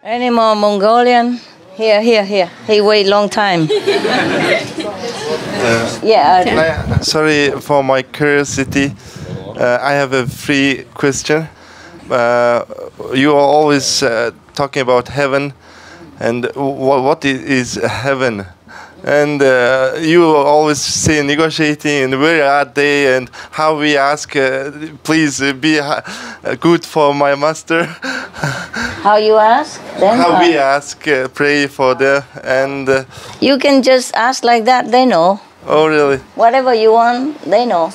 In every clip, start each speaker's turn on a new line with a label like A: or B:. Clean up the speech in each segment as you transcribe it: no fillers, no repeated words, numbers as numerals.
A: Any more Mongolian? Here. He wait long time.
B: Sorry for my curiosity. I have a free question. You are always talking about heaven, and what is heaven? And you always say negotiating and where are they and how we ask, please be good for my master.
A: How you ask? Then
B: How we ask, pray for them, and
A: you can just ask like that. They know.
B: Oh really?
A: Whatever you want, they know.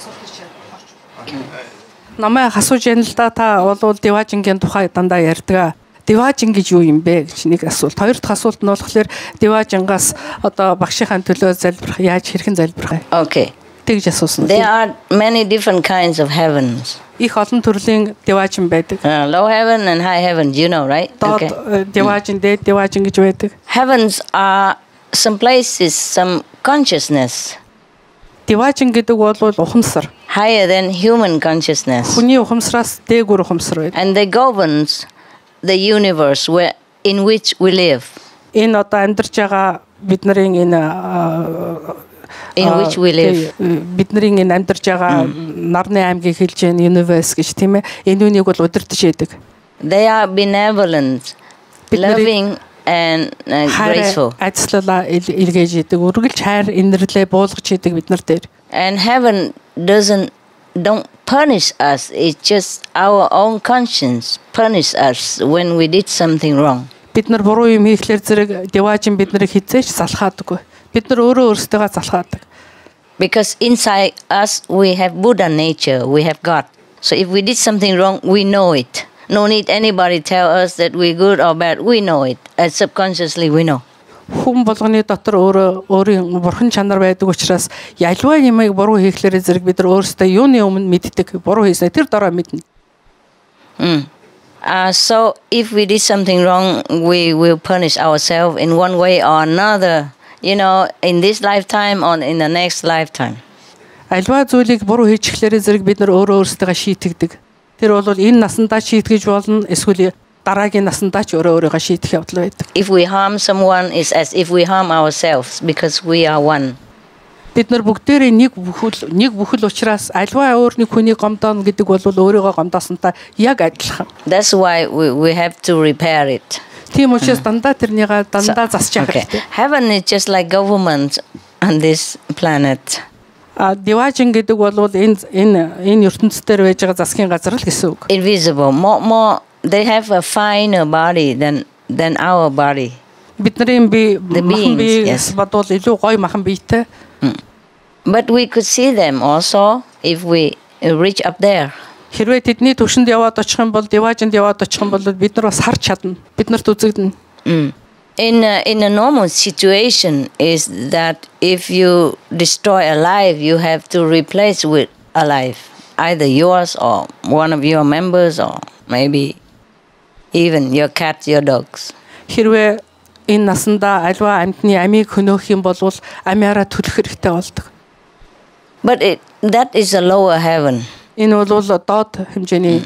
C: Намайг асууж яана л да та бол Деважингийн тухай дандаа ярьдаг. Деважин гэж юу юм бэ гэж нэг асуулт. Хоёр дахь асуулт нь болохоор Деважингаас одоо багшийнхаа төлөө залбирах яаж хэрхэн залбирах вэ?
A: Okay.
C: Тэгж асуусан.
A: There are many different kinds of heavens.
C: Их олон төрлийн Деважин байдаг.
A: Low heaven and high heaven, you know, right?
C: Okay. Деважин дээд Деважин гэж байдаг.
A: Heavens are some places, some consciousness.
C: Деважин гэдэг бол ухамсар.
A: Higher than human consciousness.
C: Хүний ухамсараас дээгүүр ухамсар байдаг.
A: And they governs the universe in which we live.
C: Энэ одоо амьдарч байгаа бидний энэ
A: in which we live.
C: Бидний энэ амьдарч байгаа нарны аймгийг хэлж байгаа universe гэж тийм ээ. Энэ үнийг бол удирдах байдаг.
A: They are benevolent, loving and graceful.
C: Айцлалаа илгээж идэг. Үргэлж хайр инэрлээ буулгаж идэг бид нар дээр.
A: And heaven don't punish us. It's just our own conscience punish us when we did something wrong.
C: Бид нар буруу юм хийхлээр зэрэг Деважин бид нарыг хизээч залхаадаггүй. Бид нар өөрөө өөрсдөө залхаадаг.
A: Because inside us we have Buddha nature, we have God. So if we did something wrong, we know it. No need anybody tell us that we're good or bad. We know it. Subconsciously we know.
C: Хүн болгоны дотор өөрийн бурхан чанар байдаг учраас ялваа юмыг буруу хийхлээр зэрэг бид нар өөрсдөө юуны өмнө мэддэг. Буруу хийснээр тэр дараа мэднэ.
A: So if we did something wrong, we will punish ourselves in one way or another, you know, in this lifetime or in the next lifetime.
C: Альва зүйлийг буруу хийчихлээр зэрэг бид нар өөрсдөө шийтгдэг. Тэр бол энэ насандаа шийтгэж болно, эсвэл дараагийн насандаа ч өөрөөгөө шийдэх явдал байдаг.
A: If we harm someone, it's as if we harm ourselves because we are one.
C: Бид нар бүгдээрээ нэг бүхэл учраас альва өөр нэг хүний гомдоно гэдэг бол өөрийгөө гомдоосонтой яг адилхан.
A: That's why we have to repair it.
C: Тийм учраас дандаа тэрнийга дандаа засчих хэрэгтэй.
A: Heaven is just like government on this planet.
C: Деважин гэдэг бол энэ ертөнцийн дээр байж байгаа засгийн газар л гэсэн үг.
A: Invisible, more they have a finer body than our body.
C: Бидний махан бие бодвол илүү гоё махан биетэй.
A: But we could see them also if we reach up there.
C: Хэрвээ тэдний төвшөнд яваад очих юм бол Деважинд яваад очих юм бол бид нар бас харж чадна. Бид нарт үзэгдэнэ.
A: In a normal situation is that if you destroy a life, you have to replace with a life, either yours or one of your members or maybe even your cat, your dogs.
C: Хэрвээ энэ насанда альва амьтны амийг хөнөөх юм бол амиараа төлөх хэрэгтэй болдог.
A: But that is a lower heaven.
C: Энэ бол доод хэмжээний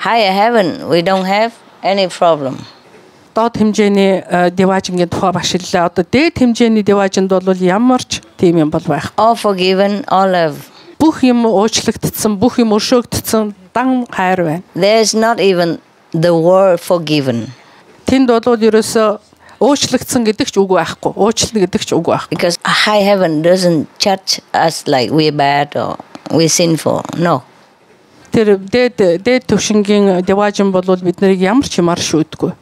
A: higher heaven we don't have any problem.
C: Доод хэмжээний Деважингийн тухай башиллаа. Одоо дээд хэмжээний Деважинд бол ямар ч тийм юм бол байхгүй.
A: All forgiven, all love.
C: Бүх юм уучлагдсан, бүх юм өршөөгдсөн, дан хайр байна.
A: There's not even the word forgiven.
C: Тэнд бол ерөөсөө уучлагдсан гэдэг ч үг байхгүй. Уучлалт гэдэг ч үг байхгүй.
A: Because high heaven doesn't judge us like we're bad or we're sinful. No.
C: Тэр дээд төвшингийн Деважин бол бид нарыг ямар ч юмар шүүдгүй.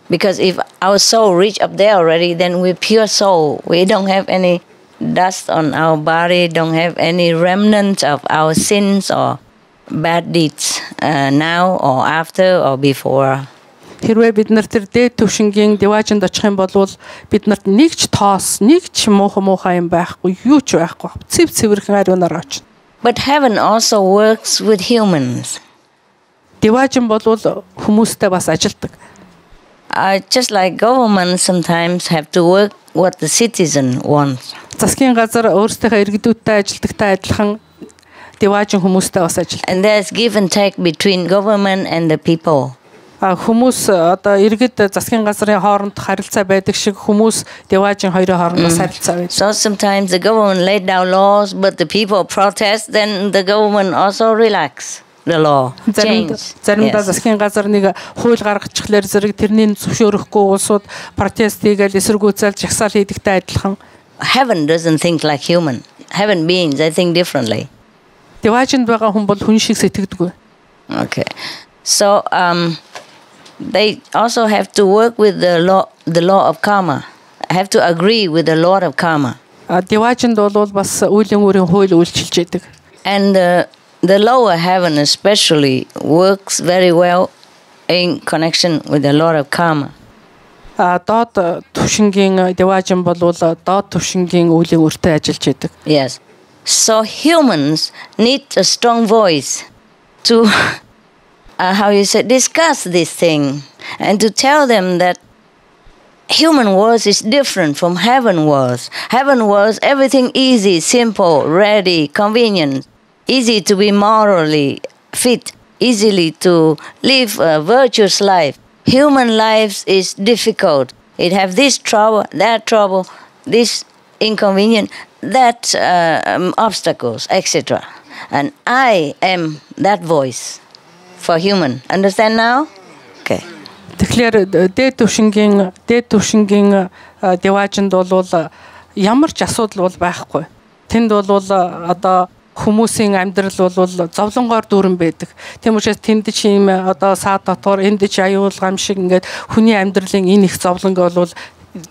A: Because if our soul reach up there already, then we're pure soul. We don't have any dust on our body, don't have any remnants of our sins or bad deeds now or after or before.
C: Хэрвээ бид нар тэр дээд төвшингийн Деважинд очих юм бол бид нарт нэг ч тоос, нэг ч муухай юм байхгүй, юу ч байхгүй. Цэвэрхэн ариунаар очно.
A: But heaven also works with humans.
C: Деважин бол хүмүүстэй бас ажилдаг.
A: Just like government sometimes have to work what the citizen wants.
C: Засгийн газар өөрсдийнхөө иргэдүүдтэй ажилдагтай адилхан Деважин хүмүүстэй бас ажилдаг.
A: And there's give and take between government and the people.
C: Хүмүүс одоо иргэд засгийн газрын хооронд харилцаа байдаг шиг хүмүүс Деважин хоёрын хоорондоо харилцаа байдаг.
A: So sometimes the government laid down laws, but the people protest, then the government also relax the law.
C: Заримдаа засгийн газар нэг хууль гаргачихлаар зэрэг тэрний зөвшөөрөхгүй улсууд протест хийгээл эсэргүүцэл жагсаал хийдэгтэй адилхан.
A: Heaven doesn't think like human. Heaven beings, I think differently.
C: Деважинд байгаа хүн бол хүн шиг сэтгэдэггүй.
A: Okay. So they also have to work with the law of karma. Have to agree with the law of karma.
C: Деважинд бол бас үеийн өөрийн хууль үйлчилж байдаг.
A: And the lower heaven especially works very well in connection with the law of karma.
C: Доод түвшингийн Деважин бол доод түвшингийн үеийн өртөө ажиллаж байдаг.
A: Yes. So humans need a strong voice to discuss this thing and to tell them that human world is different from heaven world. Heaven world, everything easy, simple, ready, convenient, easy to be morally fit, easily to live a virtuous life. Human life is difficult. It have this trouble, this inconvenience, that obstacles, etc. And I am that voice for human. Understand now? Okay.
C: Тэгэхээр дээд түвшингийн Деважинд бол ямар ч асуудал бол байхгүй. Тэнд бол одоо хүмүүсийн амьдрал бол зовлонгоор дүүрэн байдаг. Тийм учраас тэнд ч юм одоо саад дотор энд ч аюулгам шиг ингээд хүний амьдралын энэ их зовлонг бол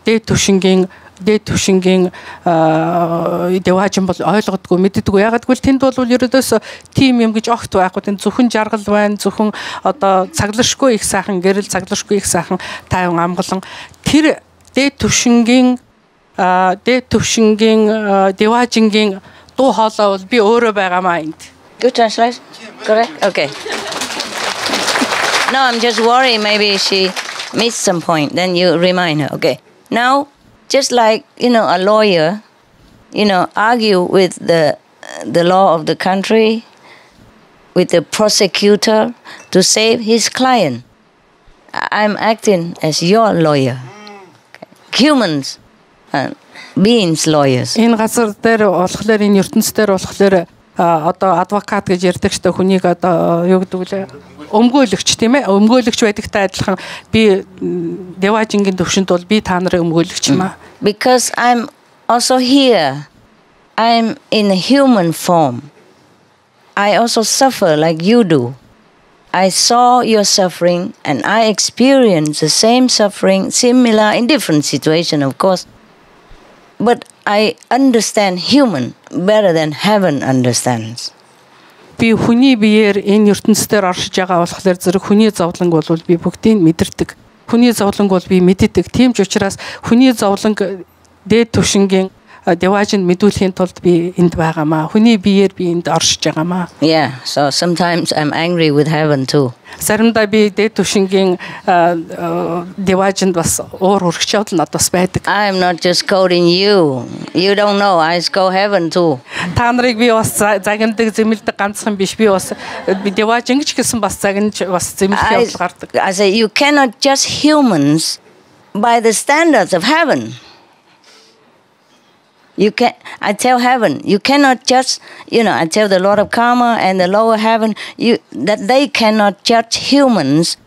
C: дээд түвшингийн Деважин бол ойлгодгүй мэддэггүй. Ягаад гэвэл тэнд бол ерөөдөөс тим юм гэж огт байхгүй. Тэнд зөвхөн жаргал байна, зөвхөн одоо цаглашгүй их сайхан, гэрэл цаглашгүй их сайхан тайван амгалан тэр дээд түвшингийн Деважингийн дуу хоолой бол би өөрөө байгаамаа энд.
A: Good translation? Correct? Okay. No, I'm just worried maybe she missed some point. Then you remind her. Okay. Now, just like, a lawyer, argue with the law of the country, with the prosecutor to save his client. I'm acting as your lawyer. Okay. Humans, beings lawyers.
C: Энэ газар дээр болохоор энэ ертөнцийн дээр болохоор одоо адвокат гэж ярьдаг ч хүнийг одоо юу гэдэг вэ? Өмгөөлөгч тийм ээ. Өмгөөлөгч байдагтай адилхан би Деважингийн төвшөнд бол би та нарын өмгөөлөгч юм аа.
A: Because I'm also here. I'm in a human form. I also suffer like you do. I saw your suffering and I experienced the same suffering, similar in different situations, of course. But I understand human better than heaven understands.
C: Би хүний биеэр энэ ертөнцийн оршиж байгаа болохоор зэрэг хүний зовлонг бол би бүгдийг мэдэрдэг. Хүний зовлонг бол би мэддэг. Тийм ч учраас хүний зовлонг дээд түвшингийн Деважинд мэдүүлэхийн тулд би энд байгаамаа. Хүний биеэр би энд оршиж байгаамаа.
A: Yeah, so sometimes I'm angry with heaven too.
C: Заримдаа би дээд түвшингийн Деважинд бас уур хүрхч явдал надад бас байдаг.
A: I'm not just quoting you. You don't know. I go heaven too.
C: Та нарыг би бас загнадаг, зэмлдэг ганцхан биш. Би бас Деважин гэж гэсэн бас загнаж бас зэмлэх явдал гардаг.
A: I say you cannot judge humans by the standards of heaven. I tell heaven, you cannot judge, I tell the Lord of Karma and the lower heaven, that they cannot judge humans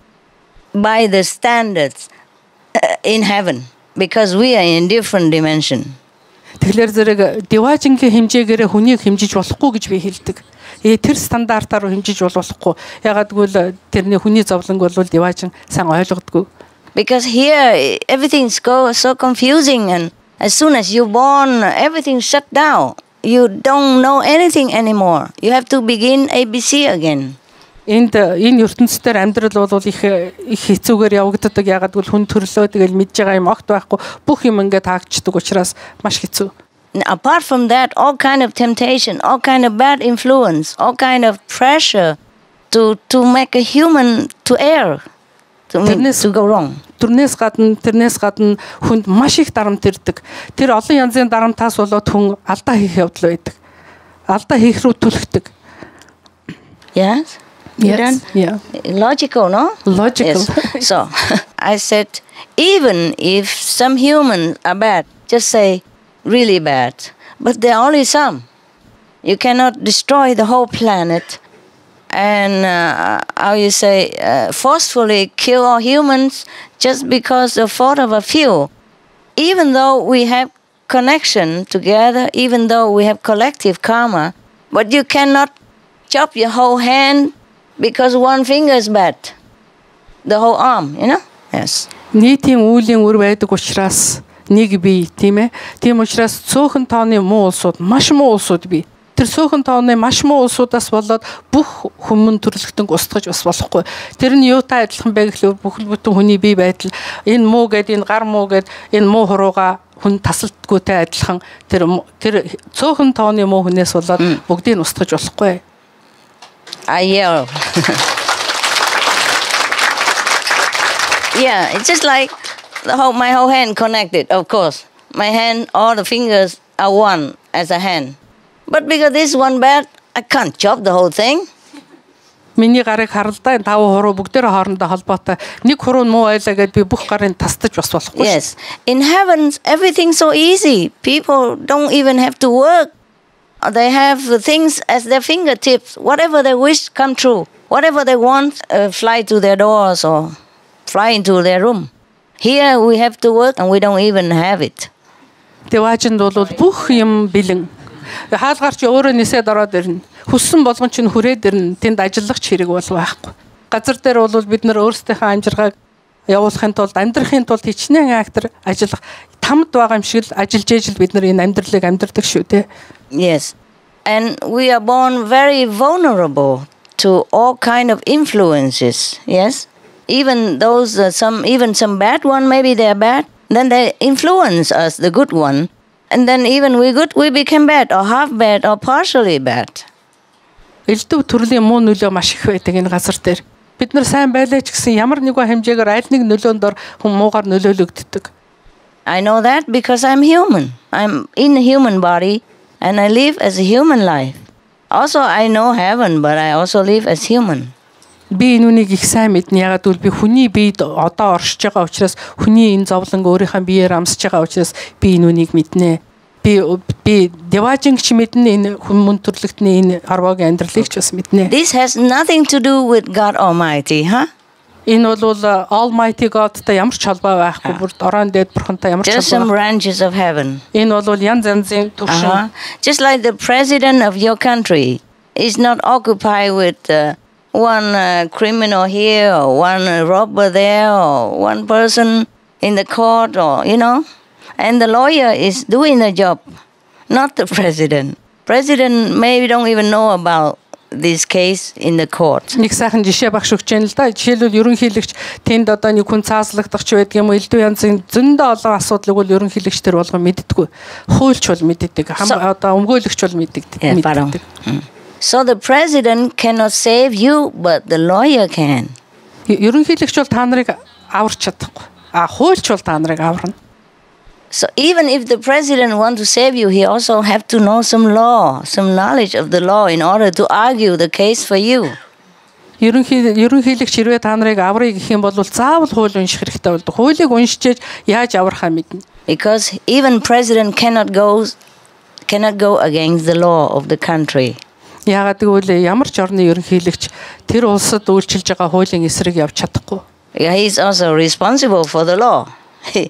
A: by the standards in heaven, because we are in different dimension.
C: Тэгэхээр зэрэг Деважингийн хэмжээгээр хүнийг хэмжиж болохгүй гэж би хэлдэг. Тэр стандартаар хэмжиж болохгүй. Ягаад гэвэл тэрний хүний зовлонг бол Деважин сайн ойлгодгүй.
A: Because here everything's so confusing, and as soon as you're born, everything shut down. You don't know anything anymore. You have to begin ABC again.
C: Энэ ертөнцийн амьдрал бол их хэцүүгээр явагддаг. Ягаад гэвэл хүн төрлөө тэгэл мэдж байгаа юм огт байхгүй. Бүх юм ингээд таагдчихдаг учраас маш хэцүү.
A: Apart from that, all kind of temptation, all kind of bad influence, all kind of pressure to make a human to err, to go wrong.
C: Тэрнээс гадна хүнд маш их дарамт ирдэг. Тэр олон янзын дарамтаас болоод хүн алдаа хийх явдал байдаг. Алдаа хийх рүү түлхдэг.
A: Yes.
C: Yes. Yeah.
A: Logical, no?
C: Logical.
A: Yes. So I said, even if some humans are bad, just say really bad. But there are only some. You cannot destroy the whole planet and forcefully kill all humans just because of the fault of a few. Even though we have connection together, even though we have collective karma, but you cannot chop your whole hand because one finger is bad. The whole arm, you know? Yes.
C: Нийтийн үүлийн үр байдаг учраас нэг бие, тийм ээ. Тийм учраас цөөхөн тооны муу улсууд, маш муу улсууд бий. Тэр цөөхөн тооны маш муу улсуудаас болоод бүх хүмүүн төрлөختөнг устгаж бас болохгүй. Тэр нь юутай адилхан бэ гэхлээр бүхэл бүтэн хүний бие байдал энэ муу гэд энэ гар муу гэд энэ муу хурууга хүн тасалтгүйтэй адилхан тэр цөөхөн тооны муу хүнээс болоод бүгдийг устгаж болохгүй.
A: Yeah, it's just like my whole hand connected, of course. My hand, all the fingers are one as a hand. But because this one bad, I can't chop the whole thing.
C: Миний гарыг харалдаа энэ 5 хуруу бүгдээр хоорондоо холбоотой. Нэг хуруу муу байлаа гэд би бүх гарыг тасдаж бас болохгүй.
A: Yes. In heaven, everything's so easy. People don't even have to work. They have the things as their fingertips. Whatever they wish come true. Whatever they want, fly to their doors or fly into their room. Here we have to work and we don't even have it.
C: Дэваажинд бол бүх юм бэлэн. Хаалгаар чи өөрөө нисээд ороод ирнэ. Хүссэн болгон чинь хүрээд ирнэ. Тэнд ажиллах хэрэг бол байхгүй. Газар дээр бол бид нар өөрсдийнхөө амжиргааг явуулахын тулд амьдрахын тулд хичнээн актер ажиллах тамд байгаа юм шиг л ажиллаж ижил бид нар энэ амьдралыг амьдардаг шүү дээ.
A: Yes. And we are born very vulnerable to all kind of influences. Yes. Even those some bad one, maybe they are bad, then they influence us, the good one. And then even we good, we become bad or half bad or partially bad.
C: Элдв төрлийн муу нөлөө маш их байдаг энэ газар дээр. Бид нар сайн байлаа ч гэсэн ямар нэгэн хэмжээгээр аль нэг нөлөөнд ор хүн муугаар нөлөөлөгддөг.
A: I know that because I'm human. I'm in a human body and I live as a human life. Also I know heaven, but I also live as human.
C: Би нүунийг их сайн мэднэ. Ягаад гэвэл би хүний биед одоо оршиж байгаа учраас хүний энэ зовлон өөрийнхөө биеэр амсаж байгаа учраас би нүунийг мэднэ. Би дэваажинч мэднэ энэ хүмүүн төрлөختний энэ харвагийн амьдралыг ч бас мэднэ.
A: This has nothing to do with God Almighty, huh?
C: Энэ бол Almighty God-тай ямар ч холбоо байхгүй. Бүр орон дээд бурхантай ямар ч холбоо.
A: Just some branches of heaven.
C: Энэ бол янз янзын төвшин.
A: Just like the president of your country is not occupied with one criminal here or one robber there or one person in the court or, you know. And the lawyer is doing the job, not the president. President maybe don't even know about this case in the court.
C: Нэг сайхан жишээ багш өгч яана л да. Жишээлбэл ерөнхийлөгч тэнд одоо нэг хүн цааслагдах ч байдаг юм уу, элдв янзын зөндөө олон асуудлыг бол ерөнхийлөгч төр болгон мэддэггүй. Хуульч бол мэддэг. Одоо өмгөөлөгч бол мэддэг.
A: So the president cannot save you, but the lawyer can.
C: Ерөнхийлөгч бол та нарыг аварч чадахгүй. Хуульч бол та нарыг аварна.
A: So even if the president wants to save you, he also have to know some law, some knowledge of the law in order to argue the case for you.
C: Ерөнхийлөгч хэрвээ та нарыг аврыг гэх юм бол заавал хууль унших хэрэгтэй болдог. Хуулийг уншиж яаж аврахаа мэднэ.
A: Because even president cannot go against the law of the country.
C: Яагаад гэвэл ямар ч орны ерөнхийлөгч тэр улсад үйлчилж байгаа хуулийн эсрэг явж чадахгүй.
A: He is also responsible for the law. He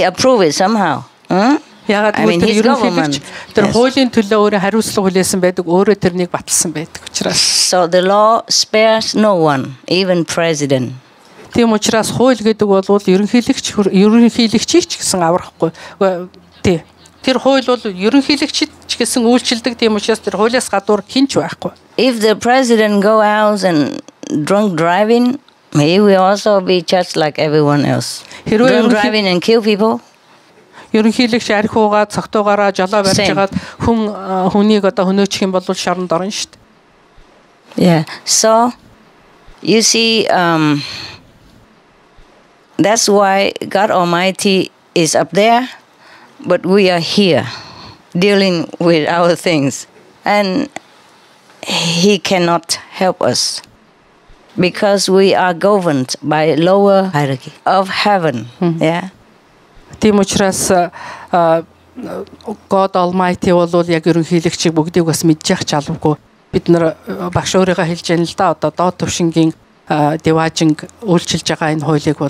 A: approve it somehow.
C: Яагаад гэвэл тэр ерөнхийлөгч тэр хуулийн төлөө өөрөө хариуцлага хүлээсэн байдаг, өөрөө тэрнийг баталсан байдаг учраас.
A: So the law spares no one, even president.
C: Тийм учраас хууль гэдэг бол ерөнхийлөгчийг ч гэсэн аврахгүй. Тий. Тэр хууль бол ерөнхийлөгчд ч гэсэн үйлчилдэг, тийм учраас тэр хуулиас гадуур хинч байхгүй.
A: If the president go out and drunk driving, he will also be judged like everyone else. Drunk driving and kill people.
C: Ерөнхийлөгч арх уугаад цогтойгоороо жолоо барьж хагаад хүнийг одоо хөнөөчих юм бол шоронд орно шүү дээ.
A: Yeah. So you see, that's why God Almighty is up there, but we are here dealing with our things, and He cannot help us. because we are governed by lower hierarchy of heaven. Yeah.
C: Тийм учраас God Almighty бол яг ерөнхийлөгчийг бүгдийг бас мэдж явах чалавгүй. Бид нар багш өөрийгөө хэлж яана л да. Одоо доод түвшингийн Деважинг үйлчилж байгаа энэ хуулийг бол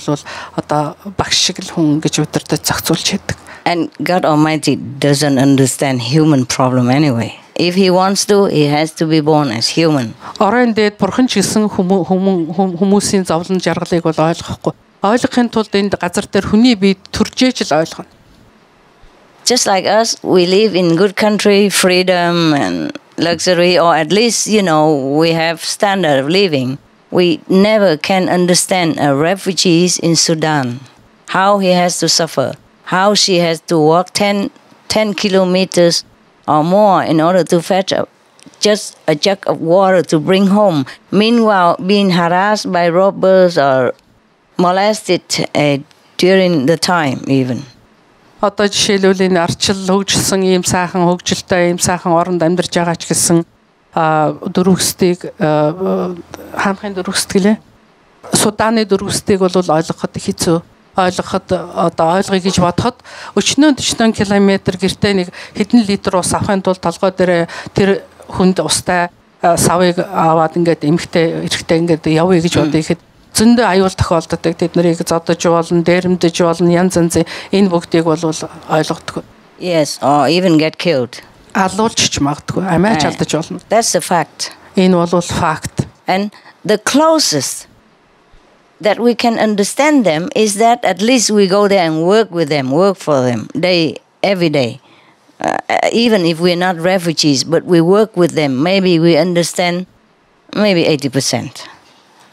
C: одоо багш шиг л хүн гэж өдөртөж зохицуулж яадаг.
A: And God Almighty doesn't understand human problem anyway. If he wants to, he has to be born as human.
C: Оройн дээд бурхан ч гэсэн хүмүүсийн зовлон жаргалыг бол ойлгохгүй. Ойлгохын тулд энд газар дээр хүний бие төржээж л ойлгоно.
A: Just like us, we live in good country, freedom and luxury, or at least, we have standard of living. We never can understand a refugee in Sudan, how he has to suffer, how she has to walk 10 kilometers or more in order to fetch just a jug of water to bring home. Meanwhile, being harassed by robbers or molested during the time even.
C: Одоо жишээлбэл энэ арчил хөгжилсөн ийм сайхан хөгжилтэй ийм сайхан оронд амьдарч байгаа ч гэсэн дөрвөстийг хаанхын дөрвөстгэлээ Суданы дөрвөстийг бол ойлгоход хэцүү. Ойлгоход одоо ойлгоё гэж бодоход өчнөө 40 км гэртээ нэг хэдэн литр ус авахын тулд толгой дээр тэр хүнд устай савыг аваад ингээд эмхтэй эрэхтэй ингээд явъя гэж бодъё гэхэд зөндөө аюул тохиолддог. Тэд нарыг зодож болно, дээрэмдэж болно, янз янзын энэ бүгдийг бол ойлгохгүй.
A: Yes, or even get killed.
C: Алуулж магадгүй, амиач алдаж болно.
A: That's the fact.
C: Энэ бол факт.
A: And the closest that we can understand them is that at least we go there and work with them, work for them every day. Even if we're not refugees, but we work with them, maybe we understand maybe 80%.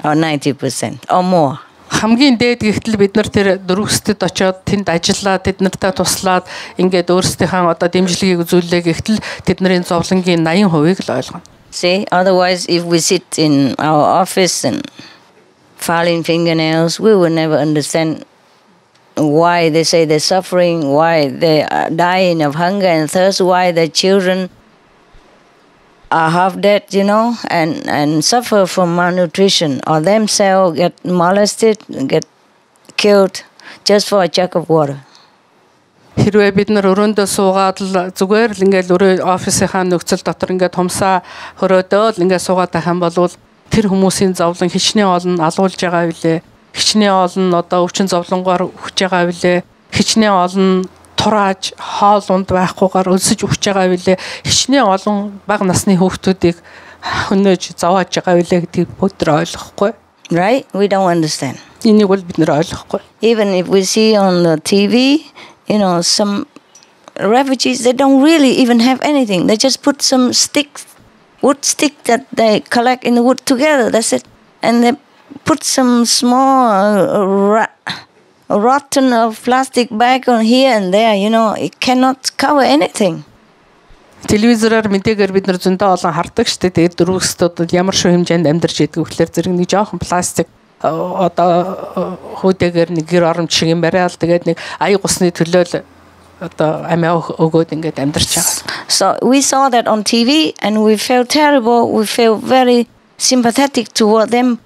A: Or 90% or more.
C: Хамгийн дээд гихтэл бид нар тэр дөрвөстэд очиод тэнд ажиллаад тэд нартай туслаад ингээд өөрсдийнхээ одоо дэмжлэгийг үзүүлээ гихтэл тэдний зовлонгийн 80% л ойлгоно.
A: See, otherwise if we sit in our office and filing fingernails, we will never understand why they say they're suffering, why they are dying of hunger and thirst, why their children are half dead, and suffer from malnutrition, or themselves get molested, get killed just for a jug of water.
C: Хэрвээ бид нар өрөөндөө суугаад л зүгээр л ингээд өрөө офисынхаа нөхцөл дотор ингээд хумсаа хөрөөдөө л ингээд суугаад байх юм бол тэр хүмүүсийн зовлон хичнээн олон алуулж байгаа билээ. Хичнээн олон одоо өвчин зовлонгоор өгч байгаа билээ. Хичнээн олон турааж хоол унд байхгүйгээр өлсөж өгч байгаа билээ. Хичнээн олон бага насны хүүхдүүдийг хөнөөж зовоож байгаа билээ гэдгийг бүгд ойлгохгүй.
A: Right? We don't understand.
C: Энийг бол бид нэр ойлгохгүй.
A: Even if we see on the TV, some refugees, they don't really even have anything. They just put some wood stick that they collect in the wood together. That's it. And they put some small rotten of plastic bag on here and there, it cannot cover anything.
C: Телевизороор мэдээгээр бид нар зөндөө олон хардаг шүү дээ. Тэгээд дөрвөстөд ямар шүү хэмжээнд амьдарч идэг гэхлээр зэрэг нэг жоохон пластик одоо хүйтэйгээр нэг гэр оромж шиг юм бариад тэгээд нэг аяг усны төлөөл одоо амиа өгөөд ингээд амьдарч байгаа.
A: So we saw that on TV and we felt terrible. We felt very sympathetic toward them.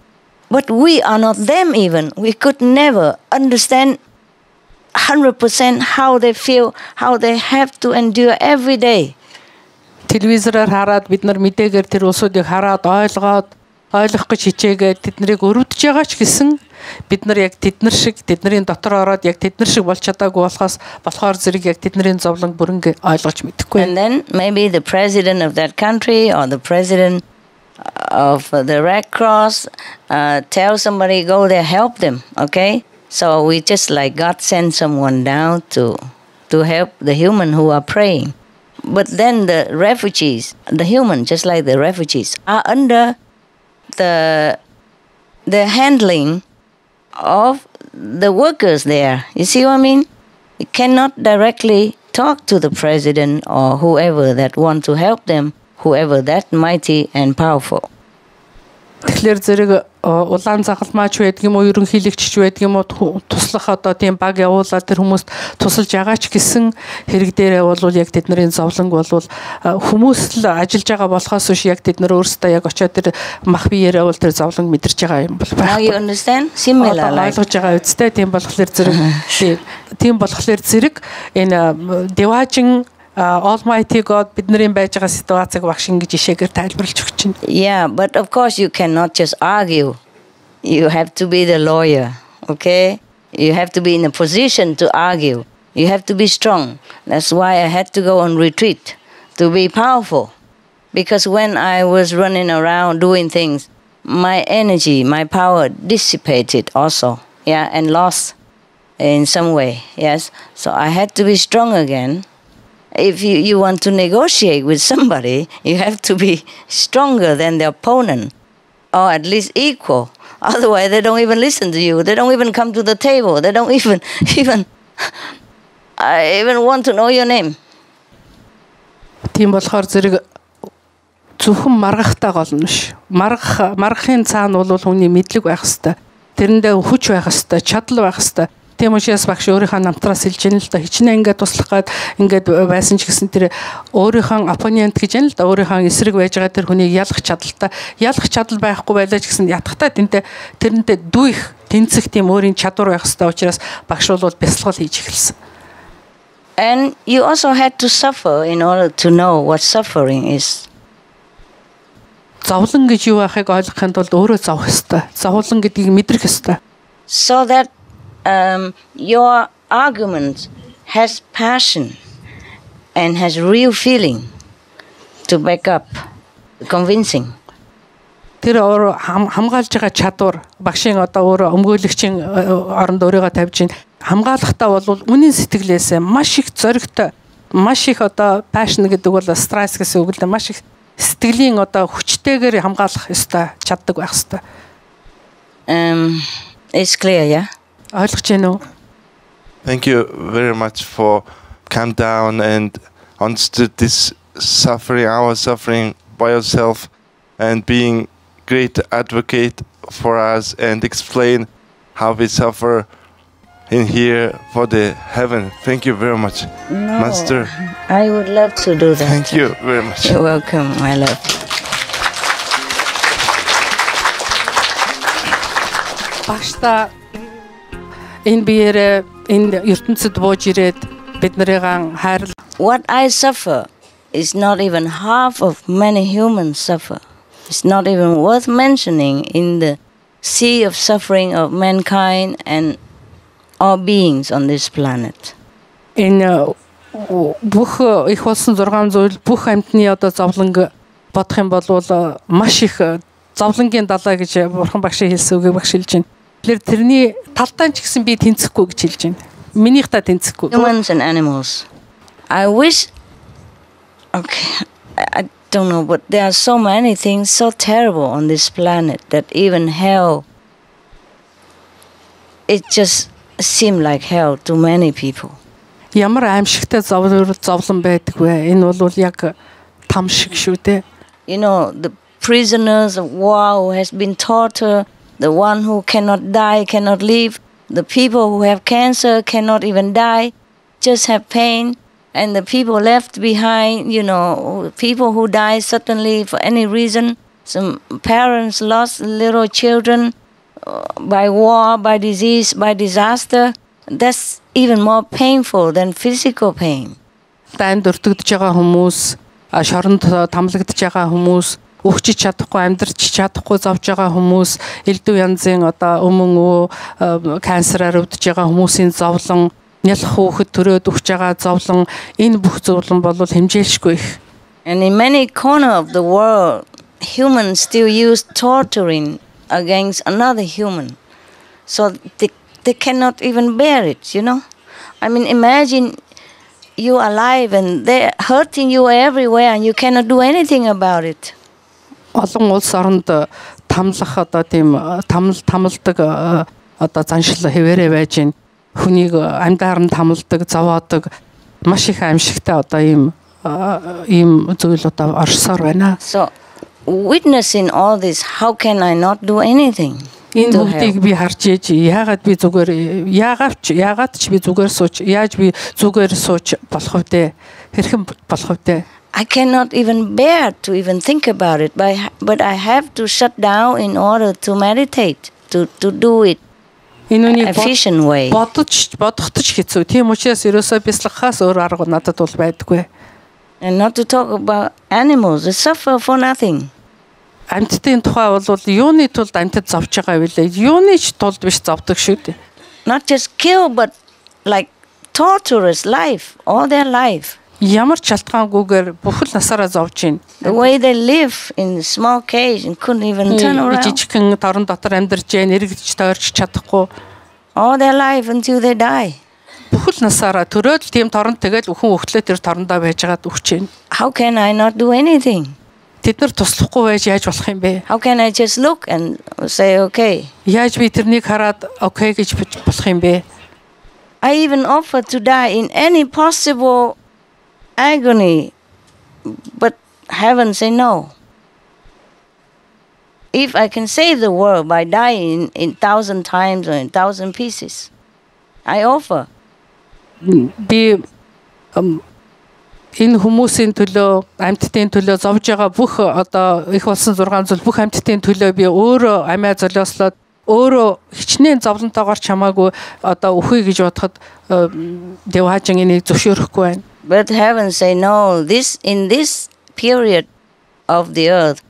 A: But we are not them even. We could never understand 100% how they feel, how they have to endure every day.
C: Телевизороор хараад бид нар мэдээгээр тэр улсуудыг хараад ойлгох гэж хичээгээд тэднийг өрөвдөж байгаа ч гэсэн бид нар яг тэднэр шиг тэдний дотор ороод яг тэднэр шиг болж чадаагүй болохоор зэрэг яг тэдний зовлон бүрэн ойлгож мэдэхгүй.
A: And then maybe the president of that country or the president of the Red Cross tell somebody go there, help them, okay? So we just like God send someone down to help the human who are praying. But then the refugees, the human, just like the refugees, are under the handling of the workers there. You see what I mean? You cannot directly talk to the president or whoever that want to help them, whoever that mighty and powerful.
C: Тэгэхээр зэрэг улаан загалмаач байдаг юм уу, ерөнхийлөгчч байдаг юм уу, туслах одоо тийм баг явуулаад тэр хүмүүст тусалж байгаач гэсэн хэрэг дээрээ бол яг тэдний зовлонг бол хүмүүс л ажиллаж байгаа болохоос биш яг тэд нар өөрсдөө яг очиод тэр мах биеэрээ бол тэр зовлонг мэдэрч байгаа юм бол
A: Now you understand? Similar like.
C: ойлгож байгаа үстэй тийм болохоор зэрэг энэ Деважин Almighty God бидний байж байгаа ситуацийг багш ингэж ишээгээр тайлбарлаж өгч байна.
A: Yeah, but of course you cannot just argue. You have to be the lawyer, okay? You have to be in a position to argue. You have to be strong. That's why I had to go on retreat, to be powerful. Because when I was running around doing things, my energy, my power dissipated also, yeah, and lost in some way, yes. So I had to be strong again. If you want to negotiate with somebody, you have to be stronger than the opponent, or at least equal. Otherwise, they don't even listen to you. They don't even come to the table. They don't even want to know your name.
C: Тийм болохоор зэрэг зөвхөн маргахтай гол нь ш. Маргахын цаана бол хүний мэдлэг байх хэвээр. Тэрэндээ хүч байх хэвээр, чадал байх хэвээр. Тийм учраас багш өөрийнхөө намтраас хэлж яана л да. Хичнээн ингээд туслах гад ингээд байсан ч гэсэн тэр өөрийнхөө оппонент гэж яана л да. Өөрийнхөө эсрэг байж байгаа тэр хүнийг ялах чадaltaй. Ялах чадал байхгүй байлаа ч гэсэн ятгахтай тэрнтэй дүүх тэнцэх тийм өөрийн чадвар байх хэвээр учраас багш бол бясалгал хийж эхэлсэн.
A: And you also had to suffer in order to know what suffering is.
C: Зовлон гэж юу байхыг ойлгохын тулд өөрөө зовх ёстой. Зовлон гэдгийг мэдрэх ёстой.
A: So that your argument has passion and has real feeling to back up, convincing.
C: Тэр хамгаалж байгаа чадвар багшийн одоо өөрөө өмгөөлөгчийн оронд өөрийгөө тавьж ин хамгаалахтаа бол үнийн сэтгэлээсээ маш их зоригтой, маш их одоо passion гэдэг бол stress гэсэн үг л маш их сэтгэлийн одоо хүчтэйгээр хамгаалах ёстой чаддаг байх ёстой.
A: It's clear, yeah?
C: Ойлгож байна уу?
B: Thank you very much for calm down and understood this suffering, our suffering by yourself, and being great advocate for us and explain how we suffer in here for the heaven. Thank you very much,
A: No,
B: Master.
A: I would love to do that.
B: Thank you very much.
A: You're welcome, my love.
C: Багшта энэ биеэрээ энэ ертөнцид бууж ирээд бид нарыгаан хайрлах.
A: What I suffer is not even half of many humans suffer. It's not even worth mentioning in the sea of suffering of mankind and all beings on this planet.
C: Энэ бүх их болсон 6 зүйл бүх амьтны одоо зовлонг бодох юм бол маш их зовлонгийн далай гэж бурхан багш хэлсэн үгийг багш хэлж байна. Тэгэхээр тэрний талтай ч гэсэн би тэнцэхгүй гэж хэлж байна. Минийх та тэнцэхгүй.
A: Humans and animals. I wish, okay, I don't know, but there are so many things so terrible on this planet that even hell, it just seemed like hell to many people.
C: Ямар аимшигтай зовлон байдаг вэ? Энэ бол яг там шиг шүү дээ.
A: You know, the prisoners of war who has been tortured, the one who cannot die, cannot live, the people who have cancer cannot even die, just have pain, and the people left behind, you know, people who die suddenly for any reason, some parents lost little children by war, by disease, by disaster. That's even more painful than physical pain.
C: Дайнд өртөгдөж байгаа хүмүүс, шоронд тамлагдж байгаа хүмүүс, өгчиж чадахгүй, амьдарч чадахгүй зовж байгаа хүмүүс, элдв янзын одоо өмнө канцераар өвдөж байгаа хүмүүсийн зовлон, нялх хүүхэд төрөөд өгч байгаа зовлон, энэ бүх зовлон бол хэмжээлшгүй их.
A: And in many corners of the world, humans still use torturing against another human. So they cannot even bear it, you know. I mean, imagine you alive and they're hurting you everywhere and you cannot do anything about it.
C: Олон улс оронд тамлах одоо тийм тамалдаг одоо заншил хэвээрээ байж гин хүнийг амьдаар нь тамалдаг, зовоодог маш их аимшигтай одоо ийм зүйл одоо орсоор байна.
A: So witnessing all this, how can I not do anything?
C: Энэ бүгдийг би харж ээж яагаад би яагаад ч би зүгээр сууч яаж би зүгээр сууч болох вэ? Хэрхэн болох вэ?
A: I cannot even bear to even think about it, but I have to shut down in order to meditate, to do it efficient way.
C: Бодохтож хэцүү. Тийм учраас ерөөсөө бяцлагахаас өөр арга надад бол байдаггүй.
A: And not to talk about animals, they suffer for nothing.
C: Амьтдын тухай бол юуны тулд амьтад зовж байгаа вэ? Юуны ч тулд биш зовдөг шүү дээ.
A: Not just kill, but like torturous life, all their life.
C: Ямар ч шалтгаангүйгээр бүхэл насаараа зовж байна.
A: The way they live in a small cage and couldn't even turn around.
C: Жижигхэн торон дотор амьдарч Jain эргэж тойрч чадахгүй.
A: All their life until they die.
C: Бүхэл насаараа төрөөд тийм торон тэгэл өхөн өгтлөө тэр торондоо байжгаад өгч байна.
A: How can I not do anything?
C: Тэд нар туслахгүй байж яаж болох юм бэ?
A: How can I just look and say okay?
C: Яаж би тэрнийг хараад окей гэж болох юм бэ?
A: I even offer to die in any possible agony, but heaven say no. If I can save the world by dying in 1,000 times or in 1,000 pieces, I offer.
C: Би энэ хүмүүсийн төлөө, амьтдын төлөө зовж байгаа бүх одоо их болсон 6 зүйл бүх амьтдын төлөө би өөрөө амиа золиослоод өөрөө хичнээн зовлонтойгоор чамаагүй одоо өхөе гэж бодоход Девхажин энийг зөвшөөрөхгүй байна.
A: But heaven say no. In this period of the earth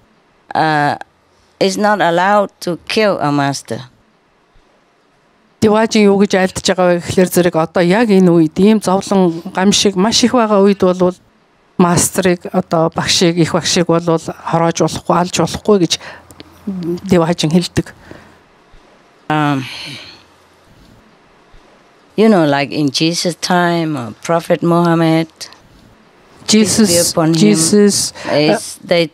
A: is not allowed to kill a master.
C: Девхажин юу гэж айлдж байгаа вэ гэхээр зэрэг одоо яг энэ үед ийм зовлон гамшиг маш их байгаа үед бол мастрыг одоо багшийг их багшийг бол хороож болохгүй алж болохгүй гэж Девхажин хэлдэг.
A: You know, like in Jesus' time, Prophet Muhammad,
C: Jesus,
A: they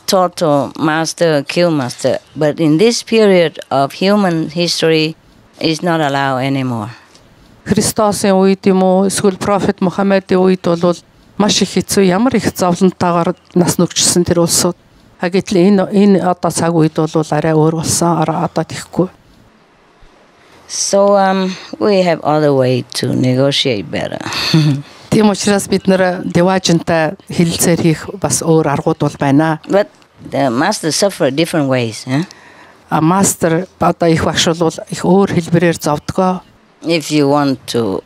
A: taught to master, kill master. But in this period of human history, it's not allowed anymore.
C: Христосын үед юм уу эсвэл Prophet Muhammad-ийн үед бол маш их хэцүү ямар их зовлонтойгоор нас нүгчсэн тэр улсууд. Гэтэл энэ одоо цаг үед бол арай өөр болсон. Одоо тэхгүй.
A: So we have other way to negotiate better.
C: Тийм учраас бид нэр Девхажинтай хэлэлцээр хийх бас өөр аргууд бол байна.
A: But the master suffer different ways,
C: А мастер одоо их багш бол их өөр хэлбэрээр зовдгоо.
A: If you want to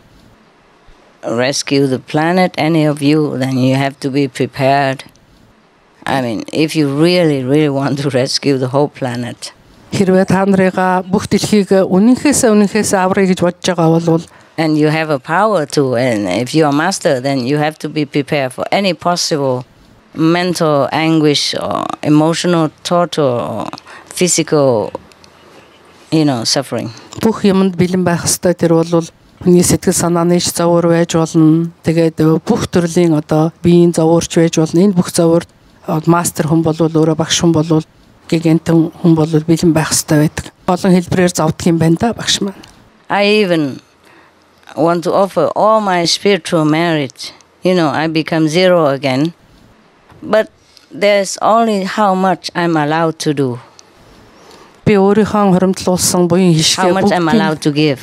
A: rescue the planet, any of you, then you have to be prepared. I mean, if you really want to rescue the whole planet.
C: Хэрвээ та нарыгаа бүх дэлхийг үнэнхээс аврыг гэж бодож байгаа бол
A: and you have a power to, and if you are master, then you have to be prepared for any possible mental anguish or emotional torture or physical, suffering.
C: Бүх юмд бэлэн байх ёстой. Тэр бол хүний сэтгэл санааны зовөр байж болно. Тэгээд бүх төрлийн одоо биеийн зовөрч байж болно. Энэ бүх зовөр мастер хүн бол өөрөө багш хүн бол гигантэн хүн бол бэлэн байх ёстой байдаг. Олон хэлбэрээр зовдөг юм байна да багш маань.
A: I even want to offer all my spiritual merit. I become zero again. But there's only how much I'm allowed to do.
C: Би өөрийнхөө хоримтлуулсан буян хишгээ
A: how much I'm allowed to give.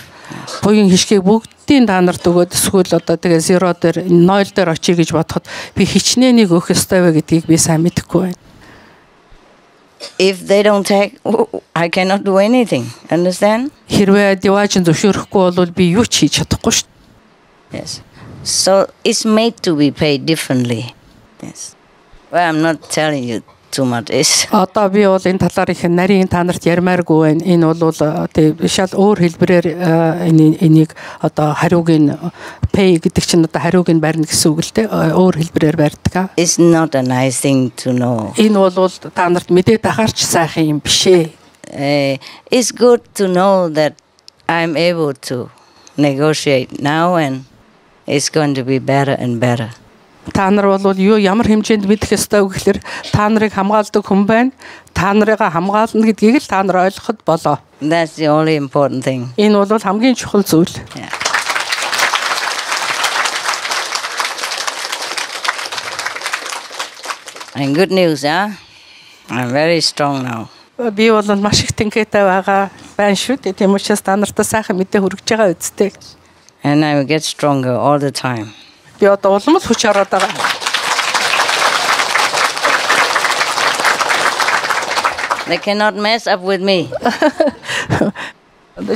C: Буян хишгийг бүгдийн та нарт өгөөд эсвэл одоо тэгээ zero дээр 0 дээр очие гэж бодоход би хичнээнийг өгөх ёстой вэ гэдгийг би сайн мэдэхгүй байна.
A: If they don't take, I cannot do anything. Understand?
C: Хэрвээ Девхажин зөвшөөрөхгүй бол би юу ч хийж чадахгүй шүү.
A: Yes. So it's made to be paid differently. Yes. Well, I'm not telling you too much.
C: Одоо би бол энэ талаар их нарийн та нарт ярмааргүй байна. Энэ бол шал өөр хэлбэрээр энийг одоо хариуг нь pay гэдэг чинь одоо хариуг нь барьна гэсэн үг л дээ. Өөр хэлбэрээр барьдаг.
A: It's not a nice thing to know.
C: Энэ бол та нарт мэдээд ахаарч сайхан юм биш ээ.
A: It's good to know that I'm able to negotiate now and it's going to be better and better.
C: Та нар бол юу ямар хэмжээнд мэдэх ёстой вэ гэхээр та нарыг хамгаалдаг хүн байна. Та нарыгаа хамгаална гэдгийг л та нар ойлгоход болоо.
A: That's the only important thing.
C: Энэ бол хамгийн чухал зүйл.
A: And good news, I'm very strong now.
C: Би бол маш их тэнхээтэй байгаа байна шүү дээ. Тийм учраас та нартай сайхан мэдээ хүргэж байгаа үсттэй.
A: And I will get stronger all the time.
C: Би одоо улам л хүч ороод байгаа.
A: They cannot mess up with me.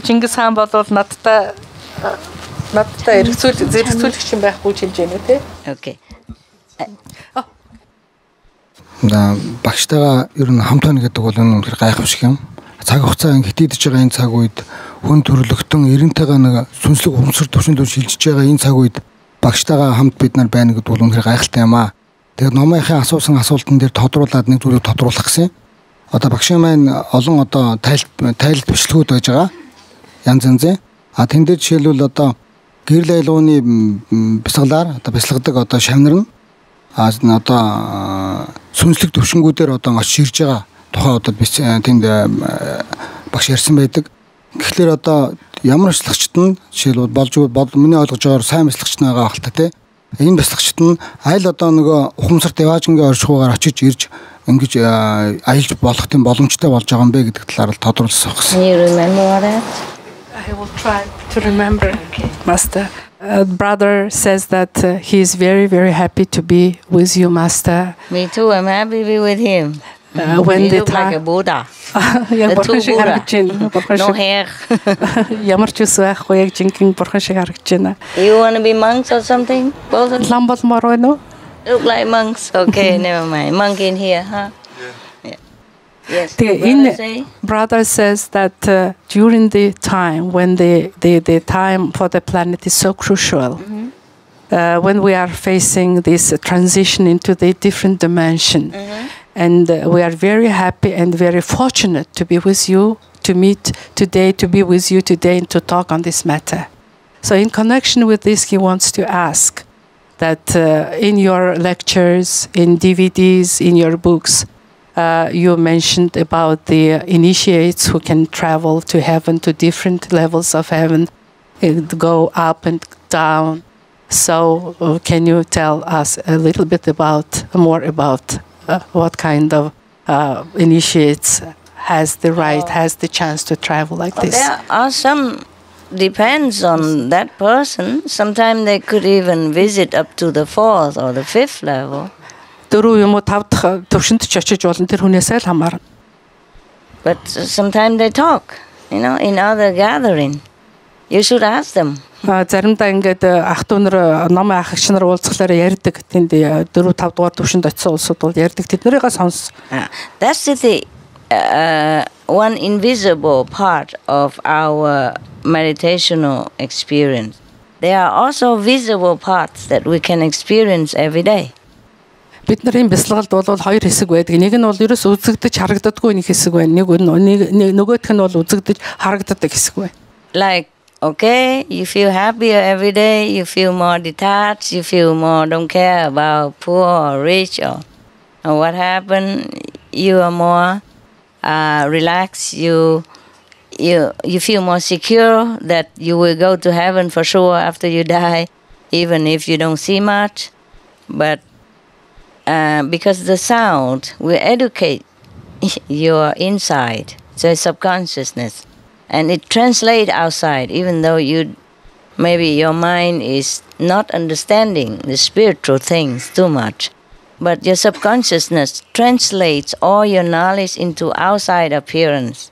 C: Чингис хаан бол надтай зэрэгцүүлэгч юм байхгүй ч хэлж байна үү те.
A: Okay.
D: Багштайгаа ер нь хамт байна гэдэг бол үнэхээр гайхамшиг юм. Цаг хугацаа хитийдэж байгаа энэ цаг үед хүн төрлөختөн эрентайгаа нэг сүнслэг ухамсар төвшөнд шилжиж байгаа энэ цаг үед багштайгаа хамт бид нар байна гэдэг бол үнэхээр гайхалтай юм аа. Тэгээд номынхаа асуусан асуултан дээр тодруулаад нэг зүйлийг тодруулах гэсэн. Одоо багшийн маань олон одоо тайлт бичлэгүүд байж байгаа. Янз янзын. Тэн дээр жишээлбэл одоо гэрэл айлгууны бясалгалаар одоо бясалгадаг одоо шавнар нь одоо сүнслэг төвшингүүдээр одоо очиж ирж байгаа тухай одоо тэнд багш ярьсан байдаг. Тэгэхээр одоо ямар бясалгачд нь жишээлбэл болж миний ойлгож байгаагаар сайн бясалгачд байгаа хэл та тий. Энэ бясалгачд нь аль одоо нөгөө ухамсар деважингийн оршихуугаар очиж ирж ингэж аялж болох тийм боломжтой болж байгаа юм бэ гэдэг талаар л тодруулсан байна.
A: Can you remember that?
C: I will try to remember. Master. Brother says that he is very, very happy to be with you, Master.
A: Me too. I'm happy to be with him.
C: When
A: He
C: the
A: look like a
C: time,
A: Buddha.
C: яг
A: The two
C: бурхан шиг
A: Buddha.
C: харагдаж байна.
A: No hair.
C: Ямар ч ус байхгүй яг жинхэнэ бурхан шиг харагдаж байна.
A: You want to be monks or something? Both of you
C: Лам болмоор байна уу?
A: look like monks. Okay, never mind. Monk in here, huh? Yeah. Yes.
C: Тэгээ
A: Brother
C: энэ
A: say?
C: brother says that during the time when the time for the planet is so crucial, when we are facing this transition into the different dimension, and we are very happy and very fortunate to be with you, to meet today, to be with you today, and to talk on this matter. So in connection with this, he wants to ask that in your lectures, in DVDs, in your books, you mentioned about the initiates who can travel to heaven, to different levels of heaven, and go up and down. So can you tell us a little bit more about what kind of initiates has the right, has the chance to travel like this?
A: There are some, depends on that person. Sometimes they could even visit up to the 4th or the 5th level.
C: 4 юм уу 5 дахь төвшөнд ч очиж болно тэр хүнээсээ л хамаарна.
A: But sometimes they talk, in other gathering. You should ask them.
C: Заримдаа ингээд ах トゥ нар ном ахагч нар уулзахлаар ярьдаг. Тэнд 4 5 дугаар төвшөнд очисон улсууд бол ярьдаг. Тэднэрийг сонс.
A: That's the one invisible part of our meditational experience. There are also visible parts that we can experience every day.
C: Бид нарын бясалгалд бол 2 хэсэг байдаг. Нэг нь бол ерөөс үзэгдэж харагддаггүй нэг хэсэг байна. Нөгөөх нь бол үзэгдэж харагддаг хэсэг байна.
A: Like, okay, you feel happier every day, you feel more detached, you feel more don't care about poor or rich or what happened. You are more relaxed. You feel more secure that you will go to heaven for sure after you die, even if you don't see much. But because the sound will educate your inside, the subconsciousness, and it translates outside, even though maybe your mind is not understanding the spiritual things too much. But your subconsciousness translates all your knowledge into outside appearance.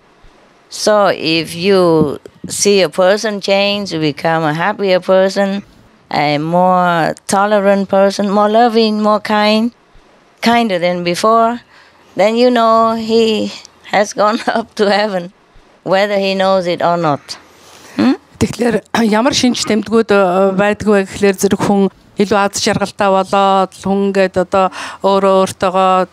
A: So if you see a person change, you become a happier person, a more tolerant person, more loving, more kinder than before, then you know he has gone up to heaven, whether he knows it or not.
C: Тэгэхээр ямар шинж тэмдгүүд байдгүй гэхлээр зэрэг хүн илүү аз жаргалтай болоод хүн гээд одоо өөртөөгөө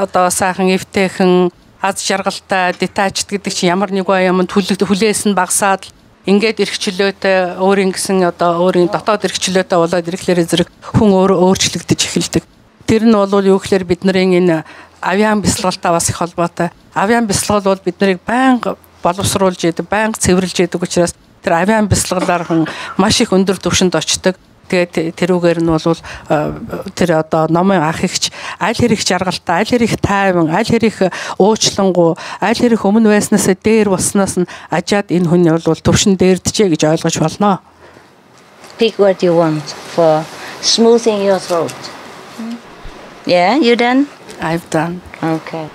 C: одоо сайхан эвтэйхэн аз жаргалтай detached гэдэг чинь ямар нэг юмд хүлээс нь багасаад ингээд эрхчлөөтэй өөрийн гэсэн одоо өөрийн дотоод эрхчлөөтэй болоод ирэхлээр зэрэг хүн өөрчлөгдөж эхэлдэг. Тэр нь бол юу гэхээр бидний энэ авиан бясалгалтай бас их холбоотой. Авиан бясалгал бол бид нарыг байнга боловсруулж яадаг, байнга цэвэрлж яадаг учраас тэр авиан бясалгалаар хүн маш их өндөр түвшинд очдог. Тэгээд тэрүүгээр нь бол тэр одоо номын ах ихч аль хэрэг жаргалтай, аль хэрэг тайван, аль хэрэг уучлангуй, аль хэрэг өмнө байснаас дээр болсноос нь ажаад энэ хүн бол төвшин дээрдэжээ гэж ойлгож болно.
A: Pick what you want for smoothing your throat. Yeah, you done?
C: I've done.
A: Okay.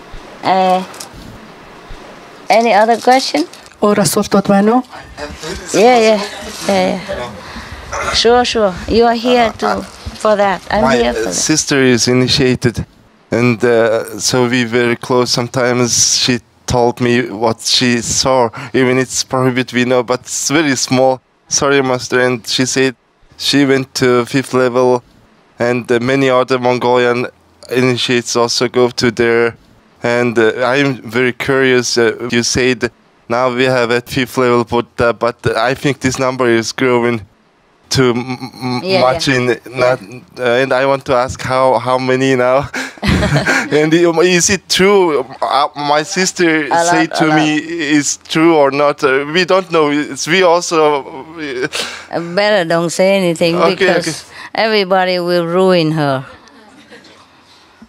A: Any other question?
C: Өөр асуултууд байна уу?
A: Yeah. Sure. You are here for that. I'm here for
B: My
A: that.
B: sister is initiated, and so we very close. Sometimes she told me what she saw, even it's prohibited, we know, but it's very small. Sorry, Master. And she said she went to 5th level, and many other Mongolian initiates also go to there. And I'm very curious. You said now we have at 5th level Buddha, but I think this number is growing too much. And I want to ask how many now. And is it true? My sister said to me, is true or not? We don't know. We also
A: Better don't say anything because everybody will ruin her.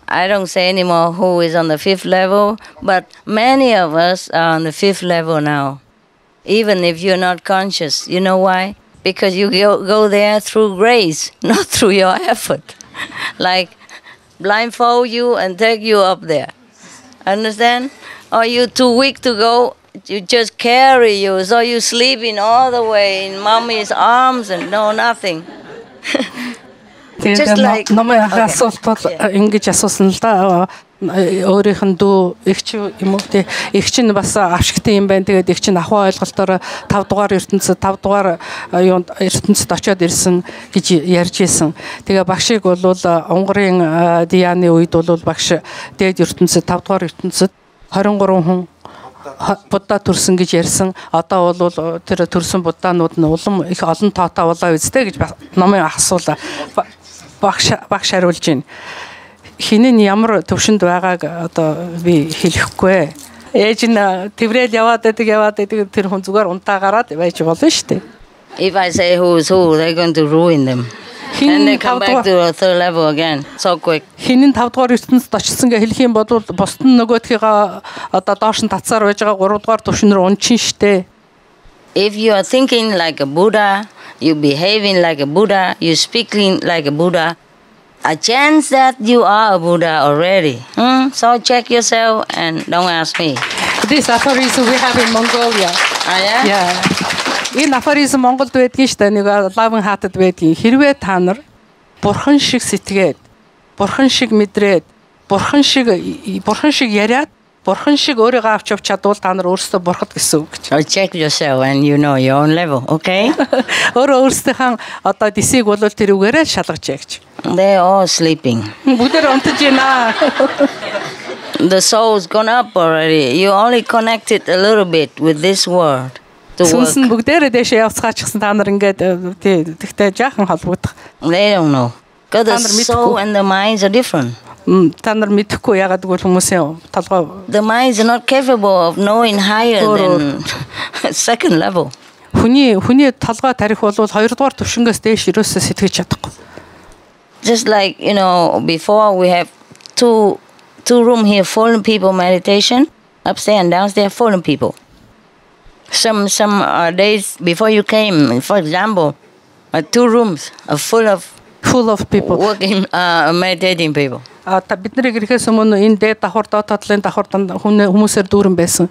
A: I don't say anymore who is on the 5th level, but many of us are on the 5th level now. Even if you're not conscious. You know why? Because you go there through grace, not through your effort. Like blindfold you and take you up there. Understand? Or you're too weak to go, you just carry you, so you sleeping all the way in mommy's arms and know nothing.
C: Тэгээд номын асуулт бол ингэж асуусан л да. Өөрийнх нь дүү эгч юм уу те эгч нь бас авшигтай юм байна. Тэгээд эгч нь ахуй ойлголтоор 5 дугаар ертөнцид 5 дугаар юунд ертөнцид очиод ирсэн гэж ярьж исэн. Тэгээ багшийг бол Унгарын Дианы үед бол багш дээд ертөнцид 5 дугаар ертөнцид 23 хүн Будда төрсөн гэж ярьсан. Одоо бол тэр төрсөн буддаанууд нь улам их олон тоотой болоо үстэй гэж номын асуулаа. Багш хариулж байна. Хинэн ямар төвшөнд байгааг одоо би хэлэхгүй. Ээж нь тэврээл яваад байдаг тэр хүн зүгээр унтаа гараад байж болно шүү дээ.
A: If I say who is who, they're going to ruin them. And they come back to the 3rd level again so quick.
C: Хинэн 5 дугаар ертөнцид очсон гэж хэлэх юм бол бусд нь нөгөөдхийгаа одоо доош нь татсаар байж байгаа 3 дугаар төвшин рүү унчин штэ.
A: If you are thinking like a Buddha, you behaving like a Buddha, you speaking like a Buddha, a chance that you are a Buddha already. So check yourself and don't ask me.
C: This aphorism we have in Mongolia. Yeah. Энэ aphorism Монголд байдгийн штэ нэг лавын хаатад байдгийн. Хэрвээ та нар бурхан шиг сэтгээд, бурхан шиг мэдрээд, бурхан шиг яриад, бурхан шиг өөрийгөө авч явж чадвал та нар өөрсдөө бурхад гэсэн үг гэж.
A: So check yourself and you know your own level, okay?
C: Өөрсдийнхээ одоо дисийг бол тэрүүгээрээ шалгаж яа гэж.
A: They're all sleeping.
C: Бүгдээр унтаж байна.
A: The soul's gone up already. You only connected a little bit with this world.
C: Сүнс нь бүгдээрээ дэшээ явцгаачихсан та нар ингээд тэгтээ жаахан холбогдох.
A: They don't know. Because the soul and the minds are different.
C: Та нар мэдэхгүй яагаад гэвэл хүмүүсийн толгой.
A: The minds are not capable of knowing higher than 2nd level.
C: Хүний толгой тарих бол 2 дугаар төвшингөөс дээш ерөөсөө сэтгэж чадахгүй.
A: Just like, before we have two room here, fallen people meditation, upstairs and downstairs, fallen people. Some days before you came, for example, 2 rooms are full of people working, meditating people.
C: Бид нарыг ирэхээс өмнө энэ дээд давхар доод татлын давхар хүмүүсээр дүүрэн байсан.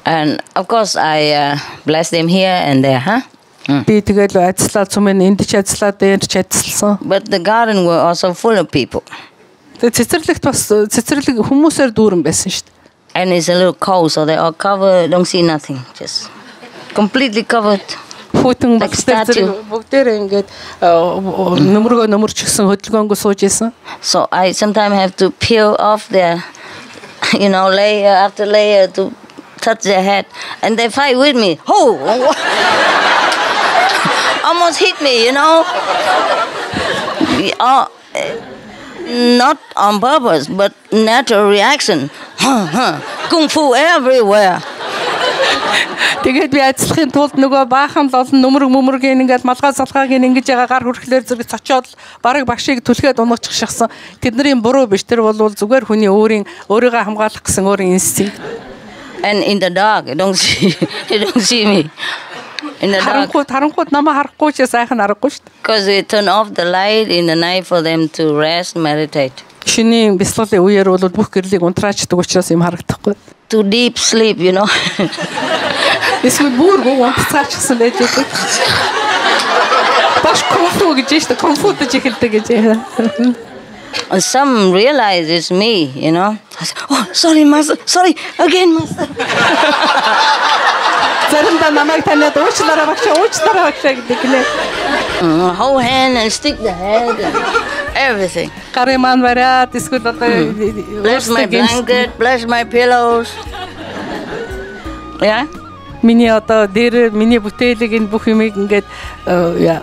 A: And of course I bless them here and there,
C: Би тэгэл ажиллаад сүмэн энд ч ажиллаад дээр ч ажилласан.
A: But the garden were also full of people.
C: Цэцэрлэгт бас цэцэрлэг хүмүүсээр дүүрэн байсан шүү дээ.
A: And it's a little cold, so they all covered, don't see nothing, just completely covered.
C: Хүүтэн бүгдээр ингээд нөмөрчихсөн хөдөлгөөнгөө сууж исэн.
A: So I sometimes have to peel off their, layer after layer to touch their head, and they fight with me. Almost hit me, Not on purpose, but natural reaction. Kung fu everywhere.
C: Тэгээд би ажиллахын тулд нөгөө баахан л олон нүмергийн ингээд малгай салгааг ингэж яга гар хүрхлээр зэрэг цочоод бараг багшийг түлхээд унгаачих шахсан. Тэдний буруу биш. Тэр бол зүгээр хүний өөрийгөө хамгаалах гэсэн өөрийн инстинкт.
A: And in the dark, you don't see me. In the dark.
C: Харанхууд намаа харахгүй ч сайхан аргагүй шүү дээ.
A: Because we turn off the light in the night for them to rest, meditate.
C: Шинийн бясалгалын үеэр бол бүх гэрлийг унтраачдаг учраас юм харагдахгүй.
A: To deep sleep, you know.
C: Эсвэл бүргөө унтцаачсан байж байгаа. Баш конфу гэж шүү дээ. Конфутаж эхэлдэг гэж.
A: And some realize it's me, you know. I say, oh, sorry, master. Sorry, again, master.
C: Заримдаа намайг таниад уучлаарай гэдэг нэ.
A: Hold hand and stick the head and everything.
C: Кариман бариад эсвэл одоо
A: Bless my blanket, bless my pillows. Yeah.
C: Миний одоо дээр миний бүтээлийг энэ бүх юмыг ингээд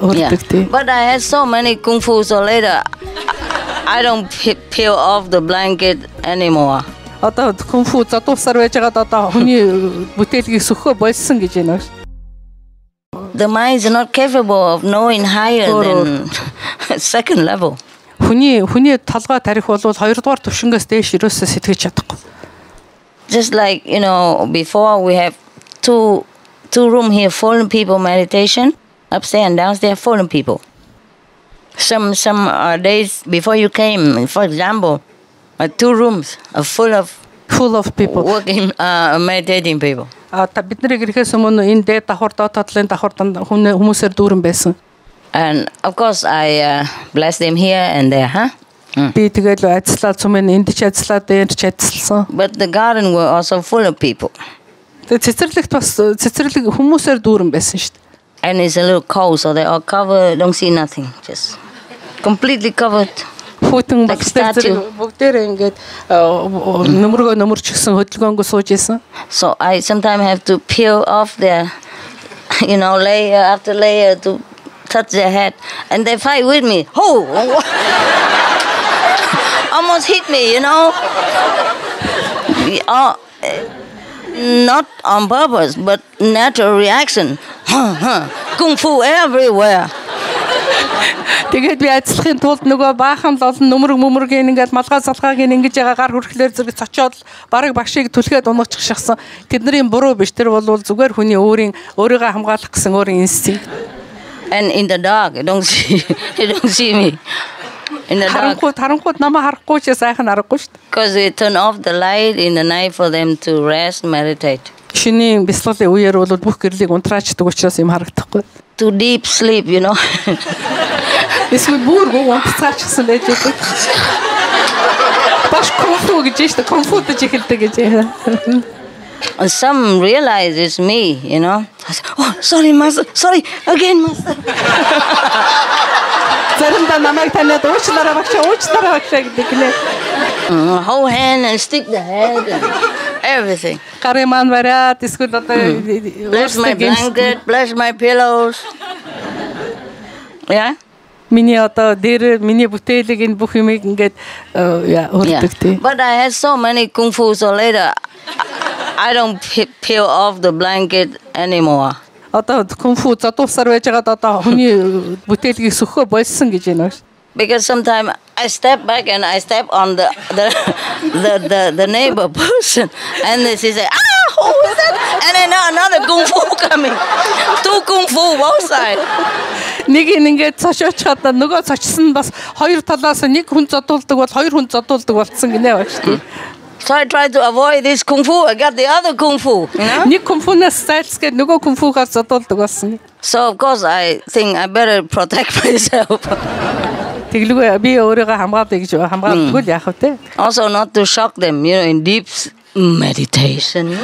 C: өрдөг тий.
A: But I had so many kung fu, so later I don't peel off the blanket anymore.
C: Одоо кунфу задуусаар байж байгаад одоо хүний бүтээлгийг сөхөө болсон гэж байна.
A: The mind is not capable of knowing higher than second level.
C: Хүний толгой тарих бол 2 дугаар төвшингээс дээш ерөөсөө сэтгэж чадахгүй.
A: Just like, you know, before we have two room here, fallen people meditation, upstairs and downstairs fallen people. Some days before you came, for example, 2 rooms are full of people working, meditating people.
C: Бид нарыг ирэхээс өмнө энэ дээд давхар доод татлын давхар хүмүүсээр дүүрэн байсан.
A: And of course I bless them here and there, huh?
C: Би тэгэл ажиллаад сүмэн энд ч ажиллаад дээр ч ажилласан.
A: But the garden were also full of people.
C: Цэцэрлэгт бас цэцэрлэг хүмүүсээр дүүрэн байсан шүү дээ.
A: And it's a little cold, so they all covered, don't see nothing, just completely covered.
C: Хүүтэн бүгдээр ингээд нөмөрчгсөн хөдөлгөөнгөө сууж исэн.
A: So I sometimes have to peel off their, you know, layer after layer to touch their head, and they fight with me. Oh, almost hit me, you know. Not on purpose, but natural reaction. Kung fu everywhere.
C: Тэгээд би ажиллахын тулд нөгөө баахан л олон нүмергийн ингээд малгай салгааг ингэж яга гар хүрхлээр зэрэг цочоод бараг багшийг түлхээд унгаачих шахсан. Тэдний буруу биш. Тэр бол зүгээр хүний өөрийгөө хамгаалах гэсэн өөрийн инстинкт.
A: And in the dark, you don't see me. In the dark.
C: Харанхууд намаа харахгүй ч сайхан аргагүй шүү дээ.
A: Because we turn off the light in the night for them to rest, meditate.
C: Шинийн бясалгалын үеэр бол бүх гэрлийг унтраачдаг учраас юм харагдахгүй.
A: To deep sleep, you know.
C: Эсвэл бүргөө унтцаачсан байж байгаа. Баш конфу гэж шүү дээ. Конфутаж эхэлдэг гэж.
A: And some realize it's me, you know. I say, oh, sorry, master. Sorry, again, master.
C: Заримдаа намайг таниад уучлаарай гэдэг нэ.
A: Hold hand and stick the head and everything.
C: Кариман бариад эсвэл одоо
A: bless my blanket, bless my pillows. Yeah.
C: Миний одоо дээр миний бүтээлийг энэ бүх юмыг ингээд өрдөг тий.
A: But I had so many kung fu, so later I don't peel off the blanket anymore.
C: Одоо кунфу задуусаар байж байгаад одоо хүний бүтээлгийг сөхөө болсон гэж байна.
A: Because sometimes I step back and I step on the neighbor person, and she say, who is that? And then another kung fu coming. 2 kung fu both sides.
C: Нэг ингээд цошоочхад нөгөө цочсон бас 2 талаас нэг хүн задуулдаг бол 2 хүн задуулдаг болсон гинэ ба шүү дээ.
A: So I tried to avoid this kung fu. I got the other kung fu, you know?
C: Нэг кунфунаас зайлсгээд нөгөө кунфугаас задуулдаг болсон.
A: So of course I think I better protect myself.
C: Тэглгүй би өөрийгөө хамгаалъя гэж хамгаалдаггүй яах вэ те?
A: Also not to shock them, you know, in deep meditation.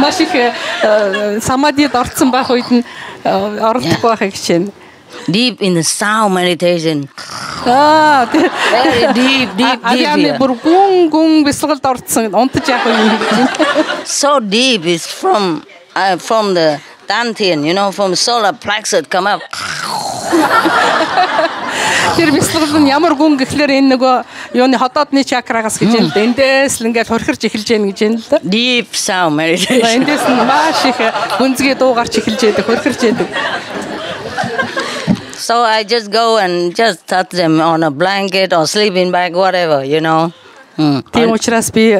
C: Маш их самадид орцсон байх үед нь оролдохгүй байхыг хичээнэ.
A: Deep in the sound meditation.
C: Very
A: deep.
C: Гүн бясалгалд орцсон унтаж яах вэ?
A: So deep is from the dantian, you know, from solar plexus come up.
C: Тэр бясалгал нь ямар гүн гэхлээр энэ нөгөө юуны ходоодны чакрагаас гэж юм л да. Эндээс л ингээд хорхирч эхэлж яах гэж юм л да.
A: Deep sound meditation.
C: Эндээс нь маш их гүнзгий дуу гарч эхэлж яадаг, хорхирч яадаг.
A: So I just go and just touch them on a blanket or sleeping bag, whatever, you know.
C: Тийм учраас би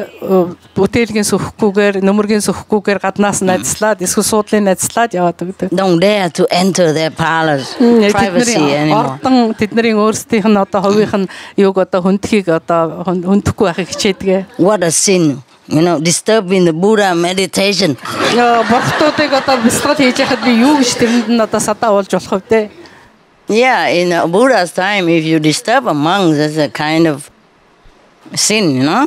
C: бүтээлгийн сөхөхгүйгээр, нөмөргийн сөхөхгүйгээр гаднаас найзлаад, эсвэл суудлын найзлаад яваад өгдөг.
A: Don't dare to enter their parlors, privacy anymore.
C: Ордон тэдний өөрсдийнх нь одоо хувийнх нь юуг одоо хүндхийг одоо хүндэхгүй байхыг хичээдэг.
A: What a sin. You know, disturbing the Buddha meditation.
C: Бурхтуудыг одоо бясалгал хийж яхад би юу гэж тэрэнд нь одоо садаа болж болох вэ?
A: Yeah, in Buddha's time, if you disturb a monk, that's a kind of sin, you know.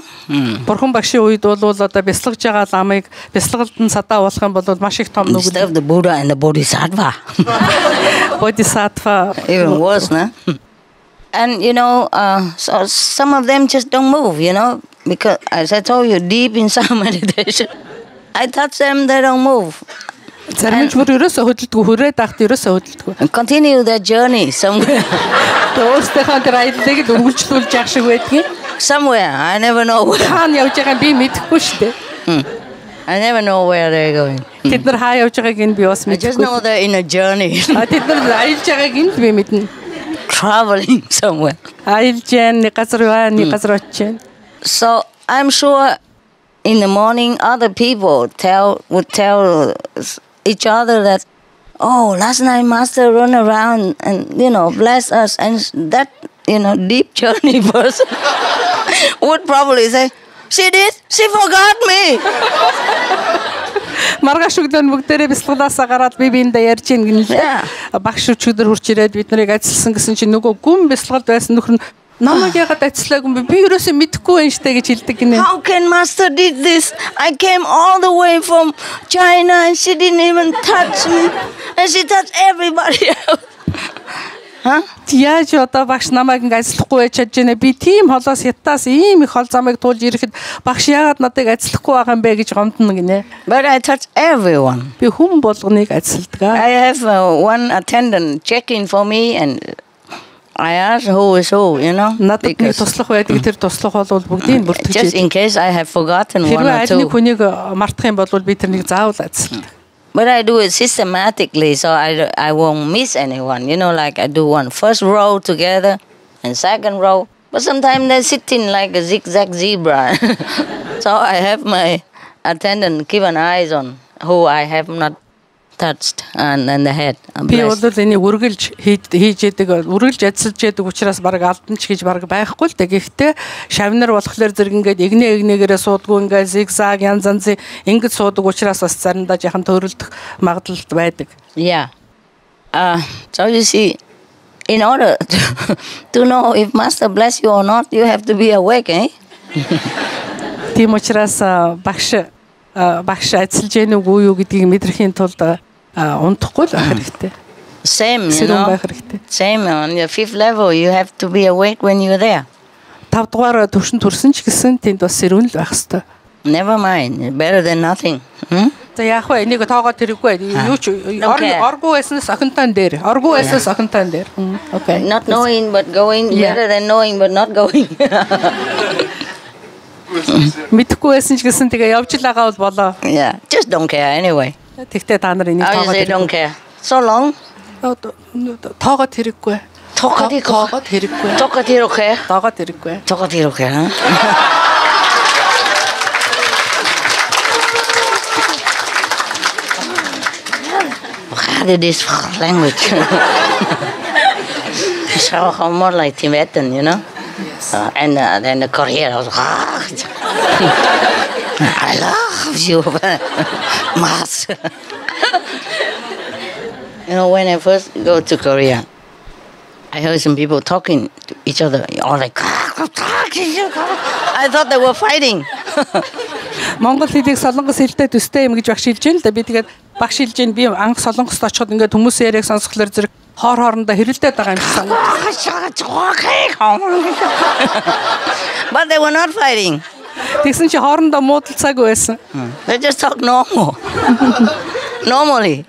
C: Бурхан багшийн үед бол одоо бясалгаж байгаа ламыг бясалгалд нь садаа болох юм бол маш их том нүгэл.
A: Disturb the Buddha and the Bodhisattva.
C: Bodhisattva.
A: Even worse, no? And you know, so some of them just don't move, you know, because as I told you, deep in some meditation, I touch them, they don't move.
C: Зарим ч бүр ерөөсөө хөдөлдөггүй, хүрээд ахт ерөөсөө хөдөлдөггүй.
A: Continue their journey somewhere.
C: Өөрсдийнхөө тэр аяллыг л үргэлжлүүлж явах шиг байдгийг.
A: Somewhere, I never know where.
C: Хаана явж байгааг би мэдэхгүй шүү дээ.
A: I never know where they're going.
C: Тэд нар хаа явж байгааг нь би бас
A: I just
C: мэдэхгүй.
A: know they're in a journey,
C: Тэд нар аялж байгааг нь би мэднэ.
A: traveling somewhere.
C: Аялж яан, нэг газар байна, нэг газар очиж байна.
A: So I'm sure in the morning other people would tell each other that, oh, last night Master run around and, you know, bless us. And that, you know, deep journey person would probably say, she did? She forgot me.
C: Маргааш өглөө бүгдээрээ бясалгалаасаа гараад би биендээ ярьж ийн гинлээ. Багш өчигдөр хурж ирээд бид нарыг ажилласан гэсэн чинь нөгөө гүн бясалгалд байсан нөхөр нь намайг ягаад ажиллаагүй би ерөөсөө мэдэхгүй байна штэ гэж хэлдэг гинэ.
A: How can Master did this? I came all the way from China and she didn't even touch me. And she touched everybody else. Huh?
C: Яаж одоо багш намайг ингэ ажиллахгүй байж чадж байна. Би тийм холоос хятаас ийм их хол замыг туулж ирэхэд багш яагаад надад ажиллахгүй байгаа юм бэ гэж гомдно гинэ.
A: But I touch everyone.
C: Би хүн болгоныг ажилладаг.
A: I have one attendant checking for me and I ask who is who, you know.
C: Надад нэг туслах байдаг. Тэр туслах бол бүгдийг бүртгэж.
A: Just in case I have forgotten one or two.
C: Хэрвээ аль нэг хүнийг мартах юм бол би тэрнийг заавал ажилладаг.
A: But I do it systematically, so I won't miss anyone. You know, like I do one first row together and second row. But sometimes they're sitting like a zigzag zebra. So I have my attendant keep an eye on who I have not touched and the head.
C: Би бол энийг үргэлж хийж яадаг, үргэлж ажиллаж яадаг учраас баг алданч гэж баг байхгүй л да. Гэхдээ шавнар болохоор зэрэг ингээд игнээгээрээ суудгүй ингээд зигзаг янз янзын ингэж суудаг учраас бас заримдаа яхан төрөлдөх магадлал байдаг.
A: Yeah. So you see, in order to know if Master bless you or not, you have to be awake, eh?
C: Тийм учраас багш ажиллаж яах нүггүй юу гэдгийг мэдрэхийн тулд унтахгүй л байх хэрэгтэй.
A: Same, you know. Same on your 5th level, you have to be awake when you're there.
C: 5 дугаар төвшин төрсөн ч гэсэн тэнд бас сэрүүн л байх хэрэгтэй.
A: Never mind, better than nothing.
C: За яах вэ? Энийг тоогоод хэрэггүй. Юу ч оргүй байснаас охинтойн дээр. Оргүй байснаас охинтойн дээр. Okay.
A: Not knowing but going, better than knowing but not going.
C: Мэдхгүй байсан ч гэсэн тэгээ явж л байгаа бол болоо.
A: Yeah, just don't care anyway.
C: Тэгтээ та нар энийг
A: тоогоод don't care. So long.
C: Тоогоод хэрэггүй.
A: Тоогоод хэрэггүй. Тоогоод хэрэггүй.
C: Тоогоод хэрэггүй.
A: Тоогоод хэрэггүй. How did this language? So more like Tibetan, you know. And then the Korean was, I love you, Mas. You know, when I first go to Korea, I heard some people talking to each other, all like, I thought they were fighting.
C: Монгол хэлийг солонгос хэлтэй төстэй юм гэж багш хэлж байна л да. Би тэгээд багш хэлж байна. Би анх солонгост очиход ингээд хүмүүс яриаг сонсохлоор зэрэг хоорондоо хэрэлдээд байгаа юм шиг санагдав.
A: But they were not fighting.
C: Тэгсэн чи хоорондоо муудалцаагүй байсан.
A: They just talk normal. Normally.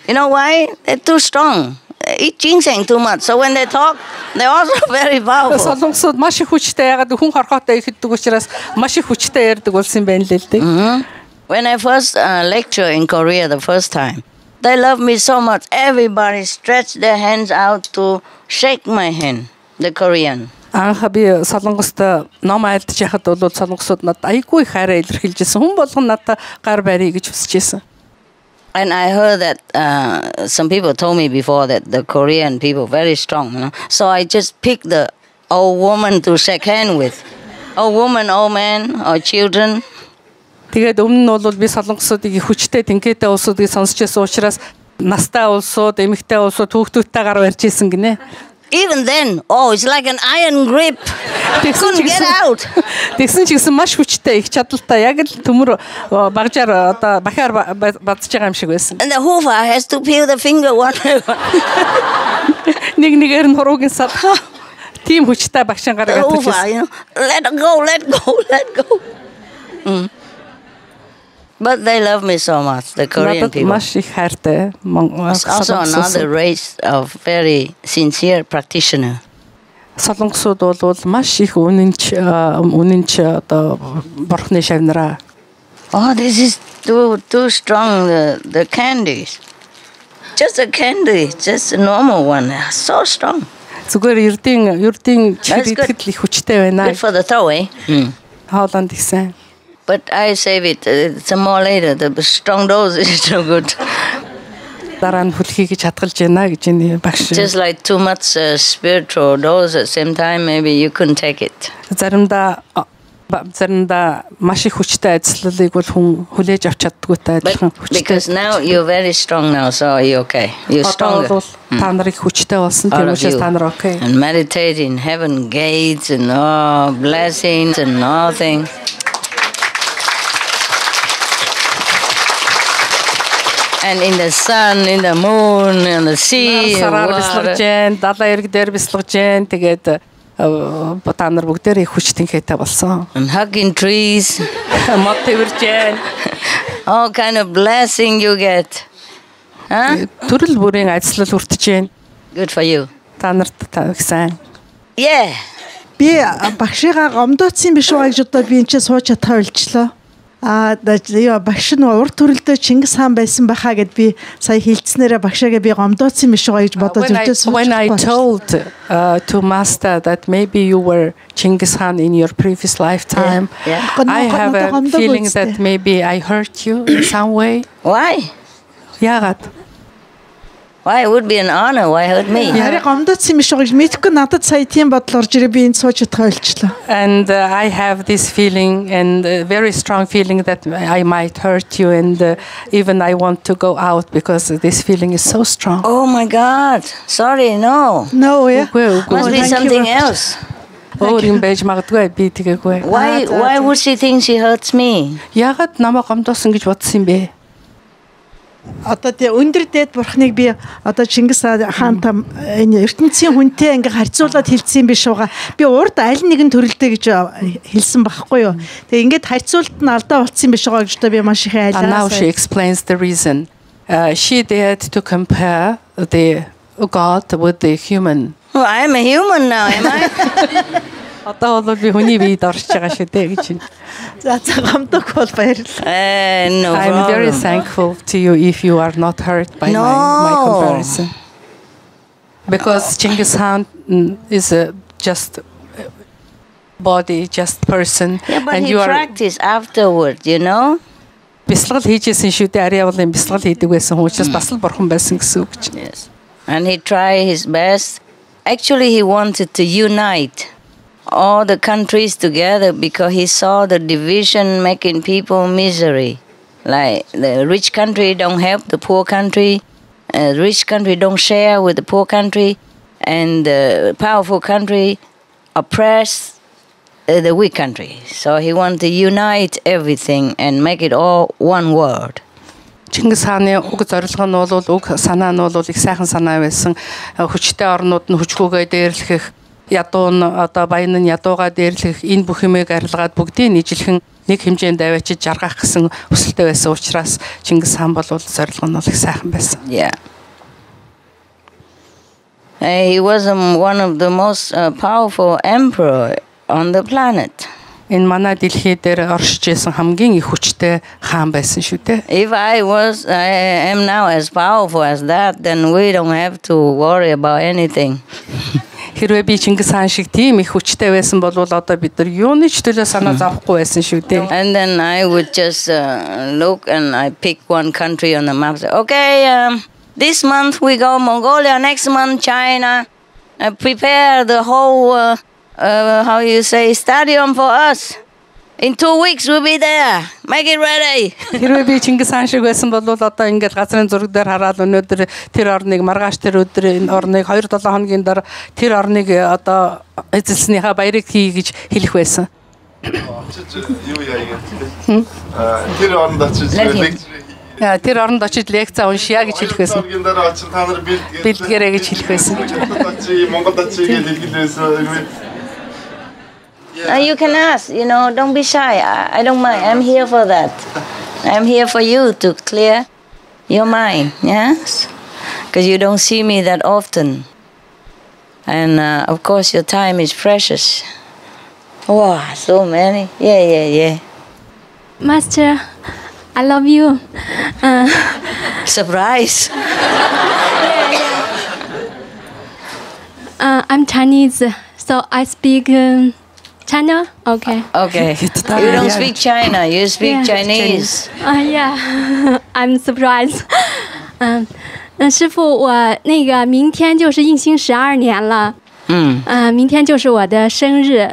A: You know why? They're too strong. eat ginseng too much. So when they talk, they're also very powerful.
C: Солонгосууд маш их хүчтэй ягаад хүн хорхоотой ихэддэг учраас маш их хүчтэй ярьдаг болсон юм байна л л дээ.
A: When I first lecture in Korea the first time, they love me so much. Everybody stretched their hands out to shake my hand, the Korean.
C: Анх би Солонгост ном айлдж яхад бол солонгосууд надад айгүй их хайраа илэрхийлжсэн. Хүн болгон надад гар барья гэж хүсэжсэн.
A: And I heard that some people told me before that the Korean people very strong, you know. So I just picked the old woman to shake hand with. Old woman, old man, or children.
C: Тэгээд өмнө нь бол би солонгосуудыг их хүчтэй тэнхээтэй улсуудыг сонсч байсан учраас настай улсууд, эмэгтэй улсууд хүүхдүүдтэйгээр барьж исэн гинэ.
A: Even then, it's like an iron grip. Couldn't get out.
C: Тэгсэн ч гэсэн маш хүчтэй их чадaltaй яг л төмөр багжаар одоо бахаар бадж байгаа юм шиг байсан.
A: And the hoover has to peel the finger one by one.
C: Нэгээр нь хуруугийн сав. Тим хүчтэй багшин гаргаад
A: ирсэн. Let go. But they love me so much, the Korean people.
C: Маш их хайртай.
A: Also another race of very sincere practitioner.
C: Солонгосууд бол маш их үнэнч одоо бурхны шавнараа.
A: This is too strong, the candies. Just a candy, just a normal one. So strong.
C: Зүгээр ердийн чирэхэд л их хүчтэй байна.
A: Good for the throw, eh?
C: Хооланд гэсэн.
A: But I save it some more later. The strong dose is so good.
C: Дараа нь хүлхий гэж хадгалж байна гэж энэ багш.
A: Just like too much spiritual dose at the same time, maybe you couldn't take it.
C: Заримдаа маш их хүчтэй ажиллалыг бол хүн хүлээж авч чаддаггүй адилхан хүчтэй.
A: Because now you're very strong now, so you're okay. You're stronger.
C: Та нарыг хүчтэй болсон тийм учраас та нар okay.
A: And meditate in heaven gates and blessings and all things. And in the sun, in the moon, in the sea,
C: далайн эрг дээр бислгэж Jain тэгээд та нар бүгдээрээ хүчтэй хэтэй болсон.
A: And hugging trees.
C: Мод тэрж Jain.
A: All kind of blessing you get.
C: Төрөл бүрийн ажил хүртэж Jain.
A: Good for you.
C: Та нарт гэсэн.
A: Yeah.
E: Би багшигаа гомдооцсон биш үү гэж одоо би энэ ч сууж чадхаа ойлчлоо. Багш нь урд төрөлдөө Чингис хаан байсан байхаа гэд би сая хэлцснээрээ багшаагаа би гомдооцсон биш үү гэж бодож өдөөс.
C: When I told to master that maybe you were Genghis Khan in your previous lifetime, I have a feeling that maybe I hurt you in some way.
A: Why?
C: Яагаад?
A: Why it would be an honor? Why hurt me?
E: Яри гомдооцсон биш үү гэж мэдхгүй надад сая тийм бодол орж ирээ би энд сууж чадхаа ойлчлоо.
C: And I have this feeling and a very strong feeling that I might hurt you and even I want to go out because this feeling is so strong.
A: Oh my God. Sorry, no.
E: No, yeah.
A: Must be something else.
C: Өөрийн байж магадгүй би тэгээгүй.
A: Why would she think she hurts me?
C: Яагаад намайг гомдоосон гэж бодсон юм бэ?
E: Одоо тий өндөр дээд бурхныг би одоо Чингис хаантай энэ ертөнцийн хүнтэй ингээ харьцуулаад хэлсэн юм биш байгаа. Би урд аль нэгэн төрөлдөө гэж хэлсэн байхгүй юу. Тэгээ ингээд харьцуулт нь алдаа болцсон юм биш байгаа гэж би маш их айлаа.
C: Now she explains the reason. She dared to compare the God with the human.
A: Oh, I'm a human now, am I?
C: Одоо бол би хүний биед орж байгаа шүү дээ гэж.
E: За гомдох бол баярлалаа.
A: No
C: I'm
A: problem.
C: very thankful to you if you are not hurt by my comparison. Because Genghis Khan is just body, just person.
A: Yeah, but
C: and
A: he
C: you are
A: practiced afterward, you know?
C: бясалгал хийжсэн шүү дээ. Ари явуулын бясалгал хийдэг байсан хүн учраас бас л бурхан байсан гэсэн үг чинь.
A: Yes. And he tried his best. Actually, he wanted to unite all the countries together because he saw the division making people misery. Like the rich country don't help the poor country, rich country don't share with the poor country, and the powerful country oppress the weak country. So he wanted to unite everything and make it all one world.
C: Чингис хааны уг зорилго нь бол уг санаа нь бол их сайхан санаа байсан. Хүчтэй орнууд нь хүчгүйгээ дээрлэх, ядуу нь одоо баян нь ядуугаа дээрлэх, энэ бүх юмыг арилгаад бүгдийг нийжлэхэн нэг хэмжээнд аваачиж жаргах гэсэн хүсэлтэй байсан учраас Чингис хаан бол зорилго нь их сайхан байсан.
A: Yeah. He was one of the most powerful emperor on the planet.
C: Энэ манай дэлхий дээр оршиж исэн хамгийн их хүчтэй хаан байсан шүү дээ.
A: If I am now as powerful as that, then we don't have to worry about anything.
C: Хэрвээ би Чингис хаан шиг тийм их хүчтэй байсан бол одоо бид нар юуны ч төлөө санаа зовхгүй байсан шүү дээ.
A: And then I would just look and I pick one country on the map. Say, okay, this month we go Mongolia, next month China. Prepare the whole how you say stadium for us. In 2 weeks we'll be there. Make it ready.
C: Хэрвээ би Чингис хаан шиг байсан бол одоо ингээд газрын зураг дээр хараад өнөөдөр тэр орныг маргааш тэр өдөр энэ орныг 2-7 хоногийн дараа тэр орныг одоо эзэлснийхаа баярыг хий гэж хэлэх байсан.
B: Юу яа ингэ. Тэр оронд очиж
C: тэр оронд очиж лекц уншия гэж хэлэх байсан.
B: Оргийн дараа очиж та нар
C: бэлтгэрэй гэж хэлэх байсан.
B: Монголд очиж хэлгэлээсэн.
A: You can ask, don't be shy. I don't mind. I'm here for that. I'm here for you to clear your mind, yes? Because you don't see me that often. And of course your time is precious. Wow, so many. Yeah.
F: Master, I love you.
A: Surprise.
F: I'm Chinese, so I speak China? Okay.
A: You don't speak China, you speak Chinese.
F: Yeah. I'm surprised. 师父，我那个明天就是应兴12年了。明天就是我的生日。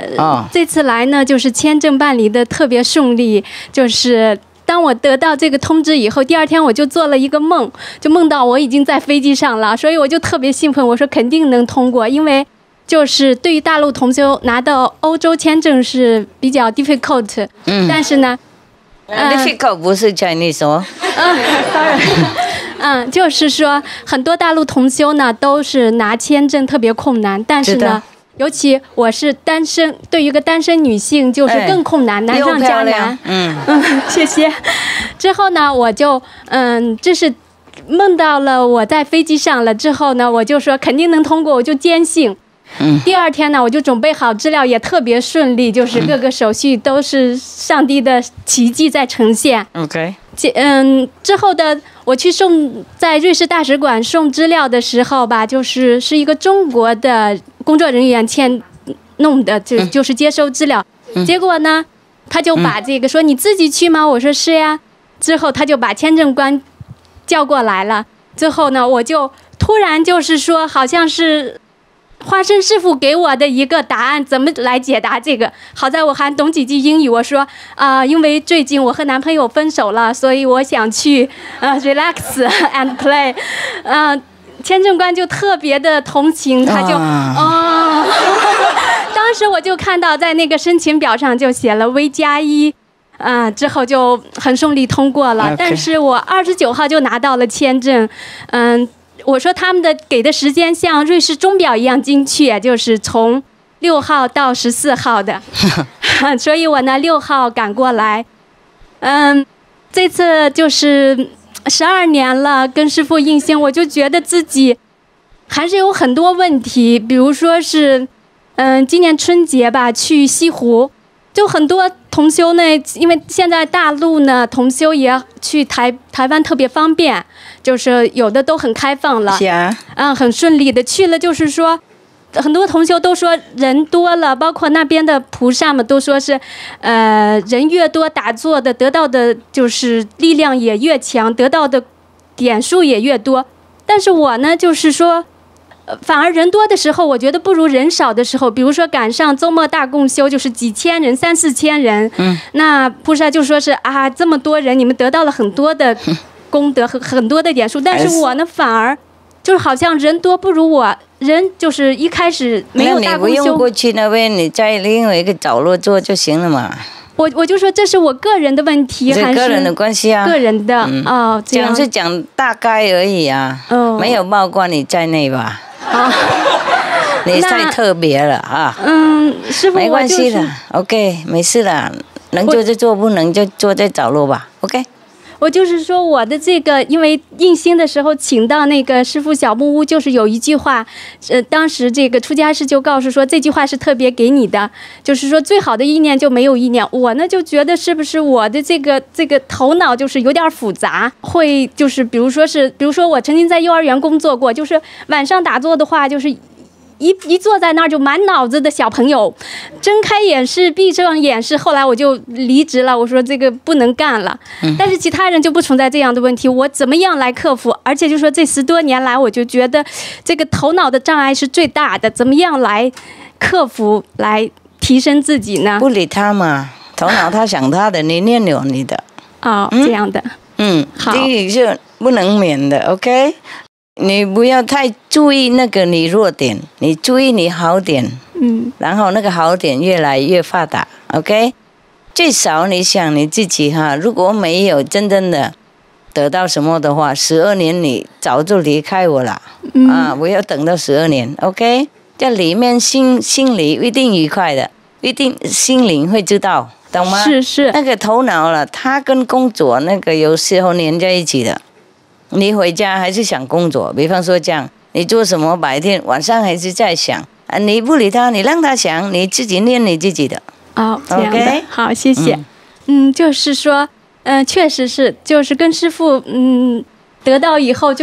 F: 这次来呢，就是签证办理的特别顺利，就是当我得到这个通知以后，第2天我就做了一个梦，就梦到我已经在飞机上了，所以我就特别兴奋，我说肯定能通过，因为就是对于大陆同修拿到欧洲签证是比较 difficult，但是呢
A: ，difficult 不是 Chinese 哦
F: ，sorry，就是说很多大陆同修呢都是拿签证特别困难，但是呢，尤其我是单身，对于一个单身女性就是更困难，难上加难。谢谢。之后呢，我就这是梦到了我在飞机上了之后呢，我就说肯定能通过，我就坚信。第2天呢，我就准备好资料，也特别顺利，就是各个手续都是上帝的奇迹在呈现。
A: OK。
F: 之后的我去在瑞士大使馆送资料的时候吧，是一个中国的工作人员弄的，就是接收资料。结果呢，他就把这个说你自己去吗？我说是呀。之后他就把签证官叫过来了。之后呢，我就突然就是说，好像是花生师傅给我的一个答案，怎么来解答这个？好在我还懂几句英语，我说因为最近我和男朋友分手了，所以我想去relax and play。签证官就特别的同情，他就当时我就看到在那个申请表上就写了V+1，之后就很顺利通过了。但是我29号就拿到了签证，我说他们的给的时间像瑞士钟表一样精确，就是从6号到14号的，所以我呢6号赶过来。这次就是12年了，跟师父印心，我就觉得自己还是有很多问题，比如说是，今年春节吧去西湖，就很多同修呢，因为现在大陆呢同修也去台湾特别方便，就是有的都很开放了，很顺利的去了，就是说很多同修都说人多了，包括那边的菩萨们都说是，人越多打坐的得到的就是力量也越强，得到的点数也越多。但是我呢就是说，反而人多的时候，我觉得不如人少的时候。比如说赶上周末大共修，就是几千人，3-4千人，那菩萨就说是这么多人，你们得到了很多的功德和很多的点数，但是我呢反而就是好像人多不如我。人就是一开始没有大共修，
A: 那你不用过去那边，你在另外一个角落做就行了嘛。
F: 我就说这是我个人的问题，还是
A: 个人的关系啊？
F: 个人的这样
A: 讲是讲大概而已啊，没有包括你在内吧？你太特别了啊！
F: 师父，
A: 没关系的，OK， 没事的，能做就做，不能就坐在角落吧，OK。
F: 我就是说我的这个，因为印星的时候请到那个师父小木屋，就是有一句话，当时这个出家师就告诉说这句话是特别给你的，就是说最好的意念就没有意念。我呢就觉得是不是我的这个头脑就是有点复杂，会就是比如说我曾经在幼儿园工作过，就是晚上打坐的话，就是一坐在那儿就满脑子的小朋友，睁开眼是闭上眼是。后来我就离职了，我说这个不能干了。但是其他人就不存在这样的问题，我怎么样来克服？而且就说这10多年来，我就觉得这个头脑的障碍是最大的，怎么样来克服，来提升自己呢？
A: 不理他嘛，头脑他想他的，你念有你的。
F: 这样的。好，
A: 这个是不能免的 ，OK。你不要太注意那个你弱点，你注意你好点，然后那个好点越来越发达 ，OK。最少你想你自己哈，如果没有真正的得到什么的话，12年你早就离开我了，不要等到12年 ，OK。在里面心里一定愉快的，一定心灵会知道，懂吗？
F: 是
A: 那个头脑了，它跟工作那个有时候连在一起的。你回家还是想工作，比方说这样，你做什么白天晚上还是在想你不理他，你让他想，你自己念你自己的。
F: 这样的。Okay? 好，谢谢。就是说，确实是，就是跟师父得到以后，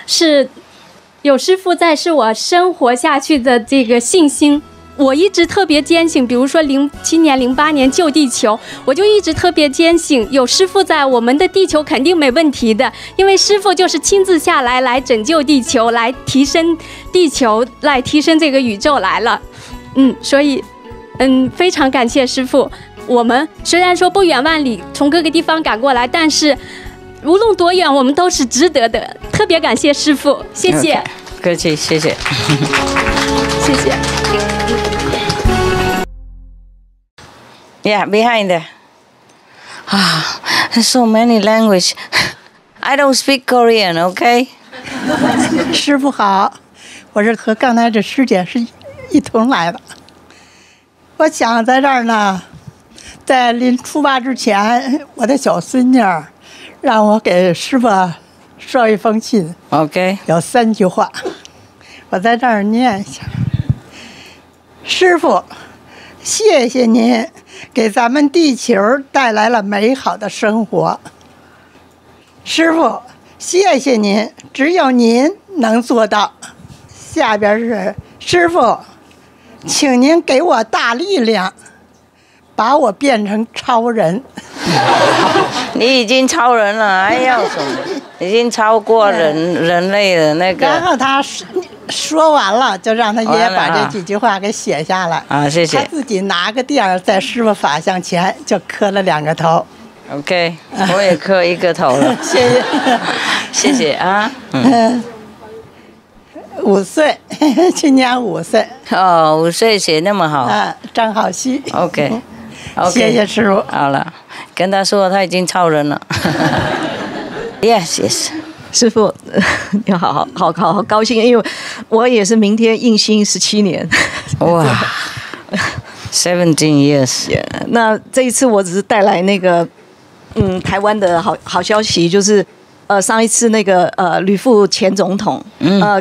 F: 是有师父在，是我生活下去的这个信心。我一直特别坚信，比如说07年、08年救地球，我就一直特别坚信，有师父在，我们的地球肯定没问题的，因为师父就是亲自下来拯救地球，来提升地球，来提升这个宇宙来了。所以非常感谢师父。我们虽然说不远万里从各个地方赶过来，但是无论多远，我们都是值得的。特别感谢师父，谢谢。
A: 客气，谢谢。
F: 谢谢。
A: Yeah, behind there. There's so many language. I don't speak Korean, okay?
G: 师父好，我是和刚才这师姐是一同来的。我想在这儿呢，在临出发之前，我的小孙女让我给师父捎一封信。
A: OK。
G: 有3句话，我在这儿念一下。师父，谢谢您给咱们地球带来了美好的生活。师父，谢谢您，只有您能做到。下边是师父，请您给我大力量，把我变成超人。
A: 你已经超人了，还要什么？已经超过人类的那个。
G: 然后他说完了，就让他爷爷把这几句话给写下来。
A: 谢谢。
G: 他自己拿个垫儿在师父法像前就磕了2个头。
A: OK， 我也磕1个头了。
G: 谢谢，
A: 谢谢啊。
G: 5岁，今年5岁。
A: 5岁写那么好。
G: 张好熙。
A: OK，
G: 谢谢师父。
A: 好了，跟他说他已经超人了。Yes。
H: 师父，你好高兴，因为我也是明天印星17年。
A: 哇，17 years。
H: 那这一次我只是带来那个台湾的好消息，就是上一次那个吕副前总统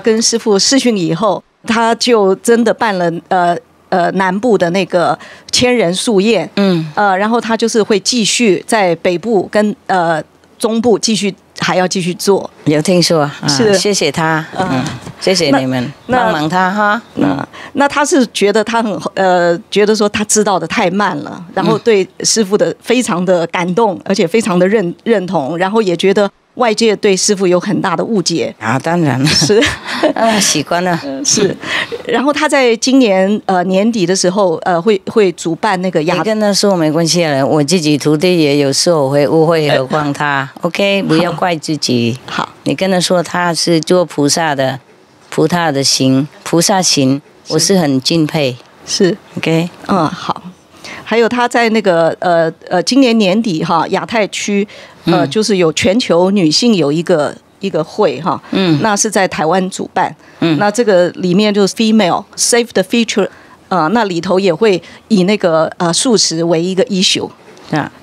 H: 跟师父视讯以后，他就真的办了南部的那个千人宿宴，然后他就是会继续在北部跟中部还要继续做。
A: 有听说，
H: 是
A: 谢谢他，谢谢你们帮忙他哈。
H: 那他是觉得他觉得说他知道的太慢了，然后对师父的非常的感动，而且非常的认同，然后也觉得外界对师父有很大的误解
A: 当然了，
H: 是
A: 习惯了
H: 是。然后他在今年年底的时候会主办那个
A: 你跟他说没关系了，我自己徒弟也有时候会误会，何况他OK， 不要怪自己。
H: 好，
A: 你跟他说他是做菩萨行，我是很敬佩。
H: 是
A: OK，
H: 好。还有他在那个今年年底亚太区就是有全球女性有一个会那是在台湾主办，那这个里面就是 Female Save the Future，那里头也会以那个素食为一个 issue。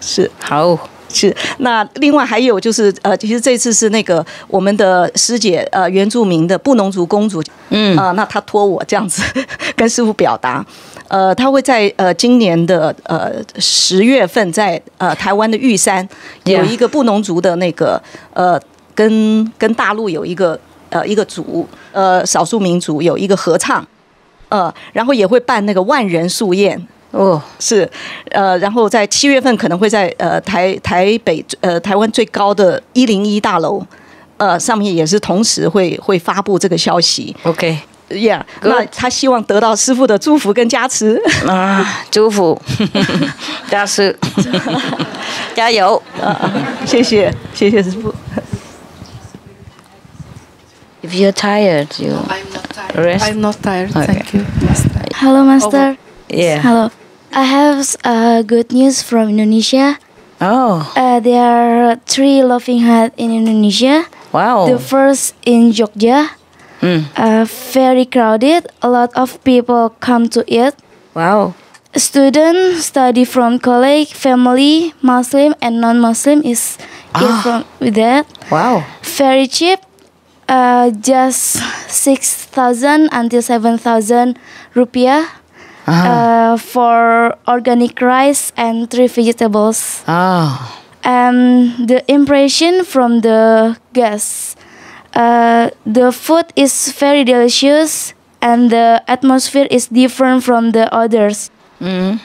A: 是好，
H: 是，那另外还有就是其实这次是那个我们的师姐原住民的布农族公主，那她托我这样子跟师父表达，她会在今年的10月份在台湾的玉山有一个布农族的那个跟大陆有一个组少数民族有一个合唱，然后也会办那个万人宿宴。是，然后在7月份可能会在台北台湾最高的101大楼，上面也是同时会发布这个消息。OK，Yeah， 那他希望得到师父的祝福跟加持
A: 祝福，加持，加油，
H: 谢谢师父。
A: If you're tired, you rest.
C: I'm not tired. Thank you, Master.
I: Hello, Master.
A: Yeah.
I: Hello. I have good news from Indonesia.
A: Oh.
I: There are 3 laughing hut in Indonesia.
A: Wow.
I: The first in Jogja. Very crowded. A lot of people come to it.
A: Wow.
I: Students study from college, family, Muslim and non-Muslim is here from with that.
A: Wow.
I: Very cheap. Just 6,000 until 7,000 rupiah. For organic rice and 3 vegetables. The impression from the guests, the food is very delicious and the atmosphere is different from the others. And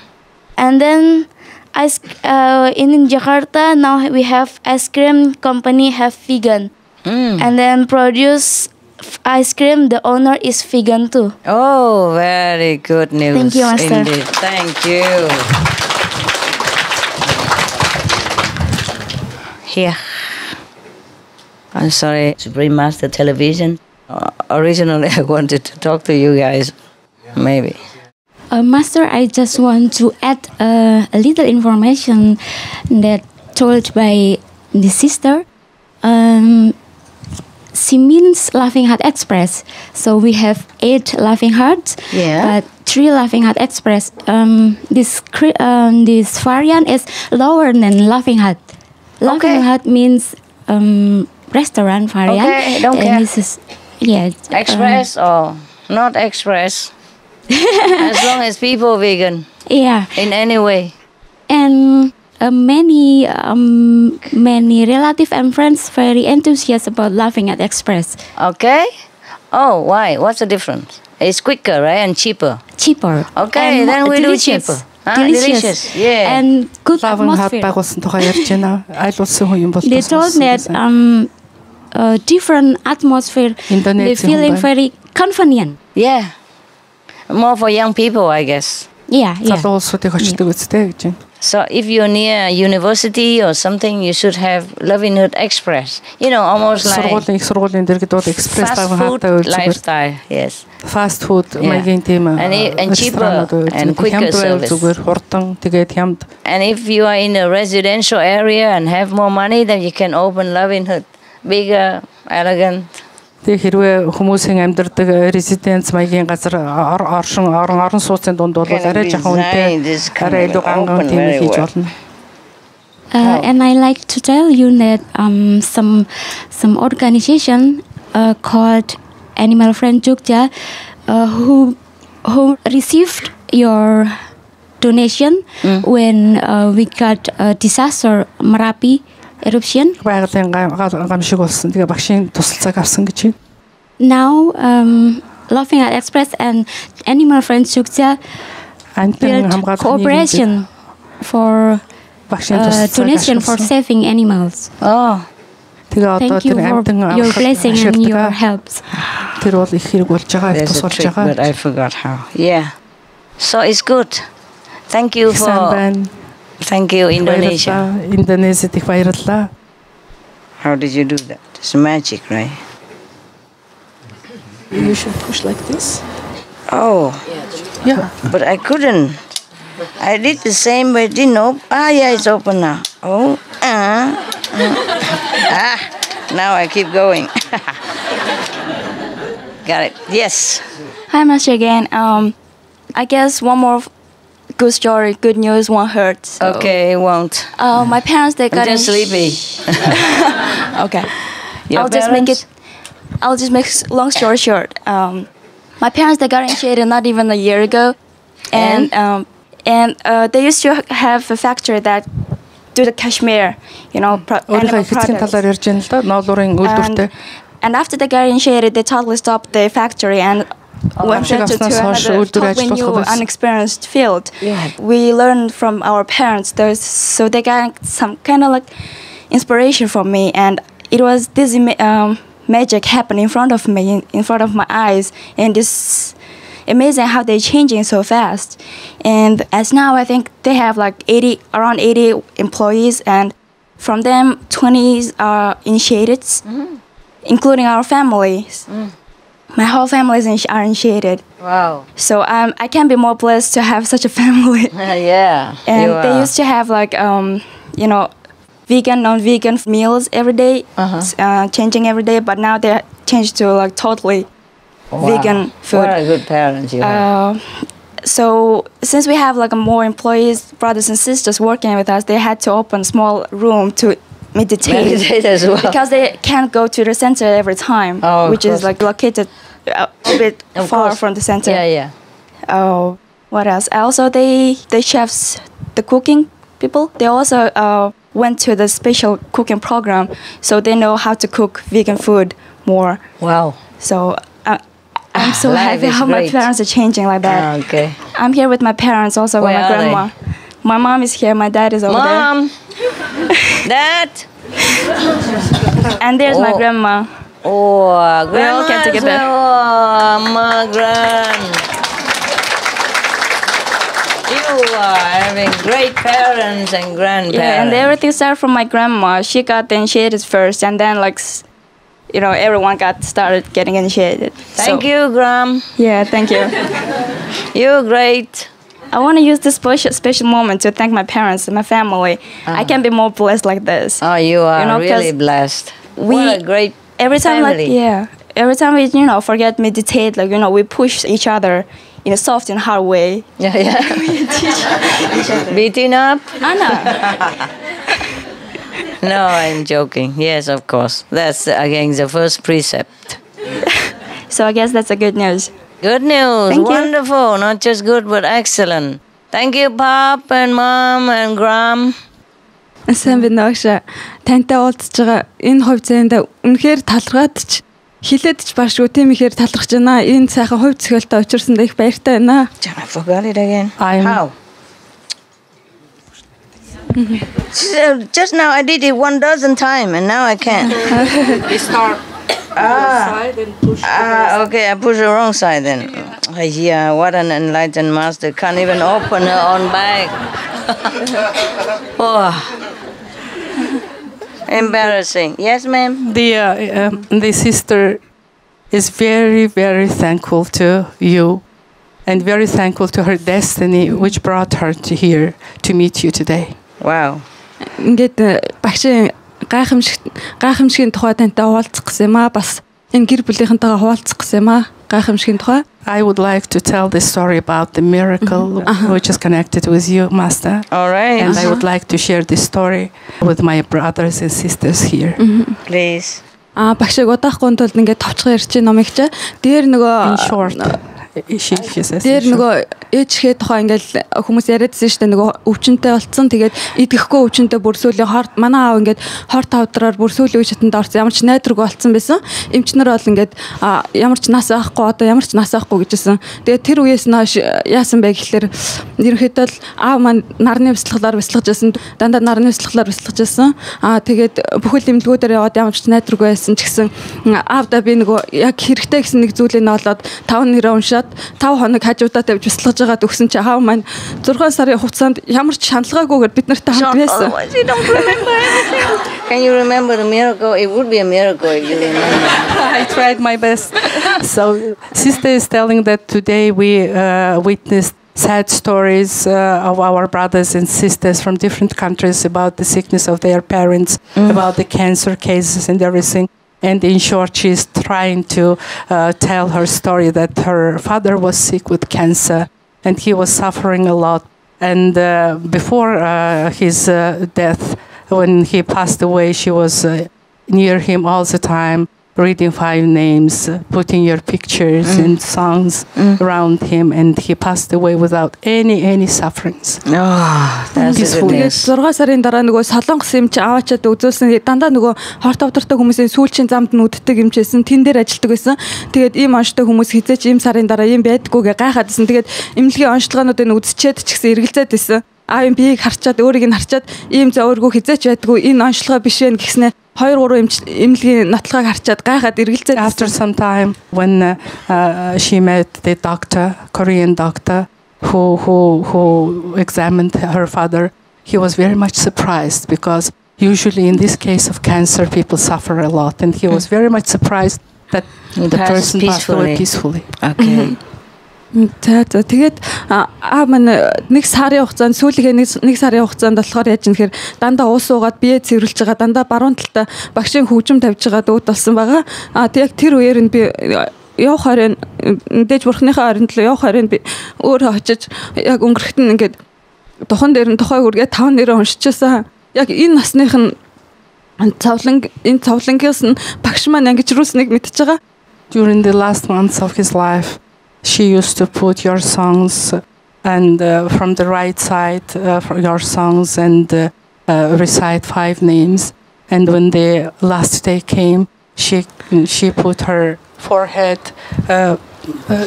I: then in Jakarta now we have ice cream company have vegan, and then produce ice cream, the owner is vegan too.
A: Oh, very good news.
I: Thank you, Master.
A: Indeed. Thank you. Here. I'm sorry, Supreme Master Television. Originally, I wanted to talk to you guys. Maybe.
J: Master, I just want to add a little information that told by the sister. She means Laughing Heart Express. So we have 8 Laughing Hearts, but 3 Laughing Heart Express. This variant is lower than Laughing Heart. Laughing Heart means restaurant variant.
A: Okay, don't care.
J: This is,
A: express or not express, as long as people vegan.
J: Yeah.
A: In any way.
J: And many relatives and friends very enthusiastic about Laughing Heart Express.
A: Okay. Oh, why? What's the difference? It's quicker, right, and cheaper.
J: Cheaper.
A: Okay,
J: and
A: then we do
J: delicious.
A: cheaper.
J: Delicious.
A: Yeah.
J: And good
C: Laughing Heart
J: atmosphere.
C: байгуулсан тухай ярьж байна. Айлуулсан хүн юм бол
J: They told that different atmosphere. They feeling very convenient.
A: Yeah. More for young people, I guess.
J: Yeah.
C: Залуу улсуудыг очдог үстэй гэж байна.
A: So if you're near a university or something, you should have Laughing Heart Express. You know, almost like
C: Их сургуулийн дэр гэдэг экспресс
A: fast
C: Laughing
A: food
C: Heart-тай
A: lifestyle. Yes.
C: Fast food маягийн тийм
A: and cheaper and quicker service.
C: Зүгээр хурдан тэгээд хямд.
A: And if you are in a residential area and have more money, then you can open Laughing Heart, bigger, elegant.
C: Тэг хэрвээ хүмүүсийн амьдардаг резиденц маягийн газар орон сууцын дунд бол арай жоохон үнэтэй арай илүү ганган тийм хийж болно.
J: And I like to tell you that some organization called Animal Friend Jogja who received your donation when we got a disaster Merapi eruption.
C: Байгалийн гамшиг болсон. Тэгээ багшийн тусалцааг авсан гэж байна.
J: Now Laughing Heart Express and Animal Friend Jogja built cooperation for donation for saving animals.
A: Oh.
J: Thank you for your blessing and your helps.
C: Тэр бол их хэрэг болж байгаа, их тус болж байгаа.
A: But I forgot how. Yeah. So it's good. Thank you for Thank you, Indonesia.
C: Indonesia их баярлалаа.
A: How did you do that? It's magic, right?
H: You should push like this.
A: Oh.
C: Yeah.
A: But I couldn't. I did the same, but it didn't open. Yeah, it's open now. Oh. Now I keep going. Got it. Yes.
K: Hi, Master again. I guess one more
I: good story, good news won't hurt. So.
A: Okay, it won't.
I: My parents, they got
A: I'm just sleepy.
I: Okay.
A: Your
I: I'll just make long story short. My parents, they got initiated not even a year ago, and they used to have a factory that do the cashmere, animal products. And after they got initiated, they totally stopped the factory and went into another totally new, unexperienced field. Yeah. We learned from our parents, so they got some kind of like inspiration from me, and it was this magic happening in front of me, in front of my eyes, and it's amazing how they're changing so fast. And as now, I think they have like around 80 employees, and from them, 20 are initiated, including our families. My whole family are initiated.
A: Wow.
I: So I can't be more blessed to have such a family.
A: Yeah.
I: And they used to have like, vegan, non-vegan meals every day, changing every day. But now they changed to like totally vegan food.
A: What a good parents you have.
I: So since we have like more employees, brothers and sisters working with us, they had to open a small room to meditate
A: as well.
I: Because they can't go to the center every time, which is like located a bit far from the center.
A: Yeah.
I: Oh, what else? Also, the chefs, the cooking people, they also went to the special cooking program, so they know how to cook vegan food more.
A: Wow.
I: So I'm so happy how my parents are changing like that.
A: Okay.
I: I'm here with my parents, also with my grandma. My mom is here, my dad is over there.
A: Mom! Dad!
I: And there's my grandma.
A: Oh,
I: we all came together.
A: Oh, my grand. You are having great parents and grandparents.
I: Yeah, and everything started from my grandma. She got initiated first, and then everyone started getting initiated.
A: Thank you, Gram.
I: Yeah, thank you.
A: You're great.
I: I want to use this special moment to thank my parents and my family. I can't be more blessed like this.
A: Oh, you are really blessed. What a great family.
I: Every time we, forget meditate, we push each other in a soft and hard way.
A: Yeah. Beating up? No, I'm joking. Yes, of course. That's again the first precept.
I: So I guess that's a good news.
A: Good news. Wonderful. Not just good, but excellent. Thank you, Pop and Mom and Gram.
K: Сайн байна ууш. Тантай уулзж байгаа энэ хувь заяанда үнэхээр талархаад ч хилээд ч баашгүй тийм ихээр талархаж байна. Энэ сайхан хувь зохиолтой учирсанд их баяртай байна.
A: I forgot it again. How? Just now I did it 1,000 times and now I can't.
K: You start side and push.
A: Okay, I push the wrong side then. Yeah, what an enlightened master. Can't even open her own bag. Oh. Embarrassing. Yes, ma'am?
C: The sister is very, very thankful to you and very thankful to her destiny which brought her to here to meet you today.
A: Wow.
K: Ингээд багшийн гайхамшигын тухай тантай хуваалцах гэсэн юм аа. Бас энэ гэр бүлийнхэнтэйгээ хуваалцах гэсэн юм аа. Гайхамшигын тухай.
C: I would like to tell the story about the miracle which is connected with you, Master.
A: All right.
C: And I would like to share this story with my brothers and sisters here.
A: Please.
K: Багшиг удаахгүй тулд ингээд товчхон ярьж номыг чи дээр нөгөө
C: in short.
K: Тэр нөгөө ээжхээ тухай ингээл хүмүүс яриадсэн шүү дээ, нөгөө өвчнөд болцсон. Тэгээд идэхгүй өвчнөд бүрсүүлийн хорт манай аав ингээд хорт тавдраар бүрсүүлийн шатанд орсон. Ямар ч найдваргүй болцсон байсан. Эмчнэр бол ингээд ямар ч нас авахгүй одоо ямар ч нас авахгүй гэжсэн. Тэгээд тэр үеэс нааш яасан бэ гэхэлэр ерөнхийдөө л аав маань нарны бяцлаглаар бяцлагж байсан. Дандаа нарны бяцлаглаар бяцлагж байсан. Тэгээд бүхэл эмнэлгүүдээр яваад ямар ч найдваргүй байсан ч гэсэн аавда би нөгөө яг хэрэгтэй гэсэн нэг зүйлээ олоод 5 нэрээ уншаад 5 хоног хажуудаа тавьж бяцлагж байгаад өгсөн чи аав маань 6 сарын хугацаанд ямар ч шаналгаагүйгээр бид нартай хамт байсан.
A: Can you remember the miracle? It would be a miracle if you remember.
C: I tried my best. So, sister is telling that today we witnessed sad stories of our brothers and sisters from different countries about the sickness of their parents, about the cancer cases and everything. And in short, she's trying to tell her story that her father was sick with cancer and he was suffering a lot. And before his death, when he passed away, she was near him all the time, reading 5 names, putting your pictures and songs around him, and he passed away without any sufferings.
A: That's
K: тэгээд 6 сарын дараа нөгөө солонгос юм чи аваачаад үзүүлсэн дандаа нөгөө хорт овдортой хүмүүсийн сүүлчийн замд нь үддэг юм чийсэн тэн дээр ажилтдаг байсан. Тэгээд ийм онцтой хүмүүс хизээч ийм сарын дараа ийм байдггүйгээ гайхаадсэн. Тэгээд эмнэлгийн онцлогоонуудыг үзчихэд ч гэсэн эргэлзээд байсан. Ийм биеийг харчаад өөрийг нь харчаад ийм зөөргөө хизээч байдгүй энэ онцлогоо биш вэ гэснээр 2-3 эмнэлгийн нотлогыг харчаад гайхаад эргэлзээд.
C: After some time, when she met the doctor, Korean doctor, who examined her father, he was very much surprised because usually in this case of cancer, people suffer a lot, and he was very much surprised that the person passed away peacefully.
A: Okay.
K: Тэгээд маань нэг сарын хугацаанд сүүлийнхээ нэг сарын хугацаанд болохоор яаж юм гэхээр дандаа уус уугаад бие цэвэрлж байгаа дандаа баруун талдаа багшийн хөгжим тавьж байгаа дүүд болсон байгаа. Тэг яг тэр үеэр нь би явах хорийн дэж бурхныхаа оройн төлөө явах хорийн би өөрөө очиж яг өнгөрөхт нь ингээд духан дээр нь тухай үргээ 5 нэрээ уншчихсан. Яг энэ насных нь энэ цовлонгоос нь багш маань ангиж рүүснийг мэдчихэж байгаа.
C: During the last months of his life, she used to put your songs and from the right side for your songs and recite 5 names. And when the last day came, she put her forehead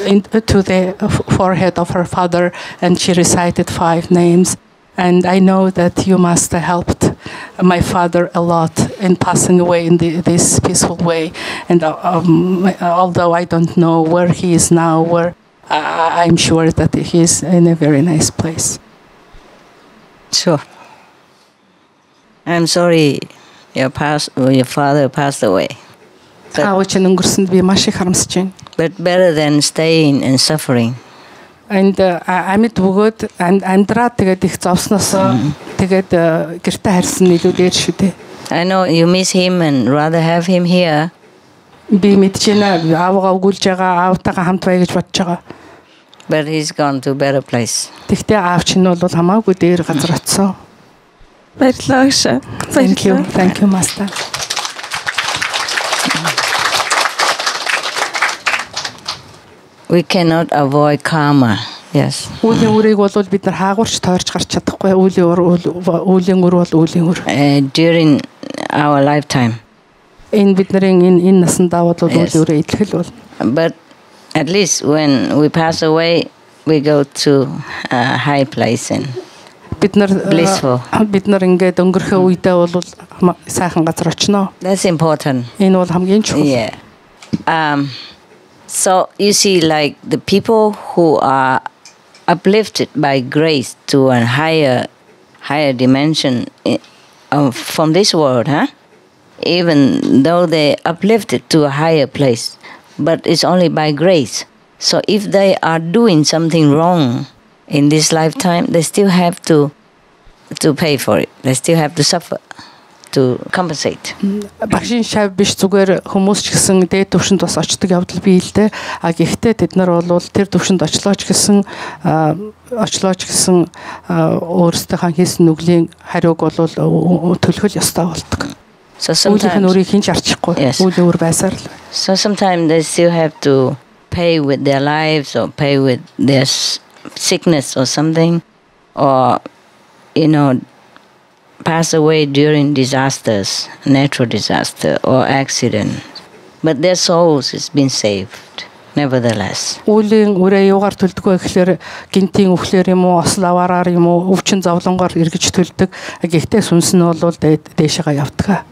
C: into the forehead of her father, and she recited 5 names. And I know that you must have helped my father a lot in passing away in this peaceful way. And although I don't know where he is now, I'm sure that he is in a very nice place.
A: Sure. I'm sorry your father passed away. But better than staying and suffering.
C: And амьд бөгөөд амьдраа тэгээд их зовсноос тэгээд гэртээ харсан илүү дээр шүү дээ.
A: I know you miss him and rather have him here.
C: Би мэдчихэна аавгаа өгүүлж байгаа аавтайгаа хамт бай гэж бодож байгаа.
A: But he's gone to a better place.
C: Тэгтээ аав чинь бол хамаагүй дээр газар очсон.
K: Баярлалаа шээ.
C: Thank you master.
A: We cannot avoid karma. Yes.
C: Үлийн үрийг бол бид нар хаагуурч тойрч гарч чадахгүй. Үлийн үр бол үлийн үр.
A: During our lifetime.
C: Энэ бидний энэ насандаа бол үлийн үрээ идэл бол.
A: But at least when we pass away, we go to a high place and blissful.
C: Бид нар ингээд өнгөрөхөө үедээ бол сайхан газар очно.
A: That's important.
C: Энэ бол хамгийн чухал.
A: Yeah. So you see, like the people who are uplifted by grace to a higher dimension from this world, even though they uplifted to a higher place, but it's only by grace. So if they are doing something wrong in this lifetime, they still have to pay for it. They still have to suffer. To compensate.
C: Багшийн шав биш зүгээр хүмүүс ч гэсэн дээд түвшинд бас очдог явдал бий л дээ. Гэхдээ тэд нар бол тэр түвшинд очлооч гэсэн өөрсдийнхээ хийсэн нүглийн хариуг бол төлөх ёстой болдог.
A: So sometimes
C: өөрийг хинж арчихгүй. Үйл өөр байсаар л.
A: So sometimes they still have to pay with their lives or pay with their sickness or something, or pass away during disasters, natural disaster or accident. But their souls has been saved, nevertheless.
C: Үлийн үрээ юугаар төлдөг вэ гэхээр гинтийн өвхлөр юм уу, ославараар юм уу, өвчин зовлонгоор эргэж төлдөг. Гэхдээ сүнс нь бол дээшээ явдаг.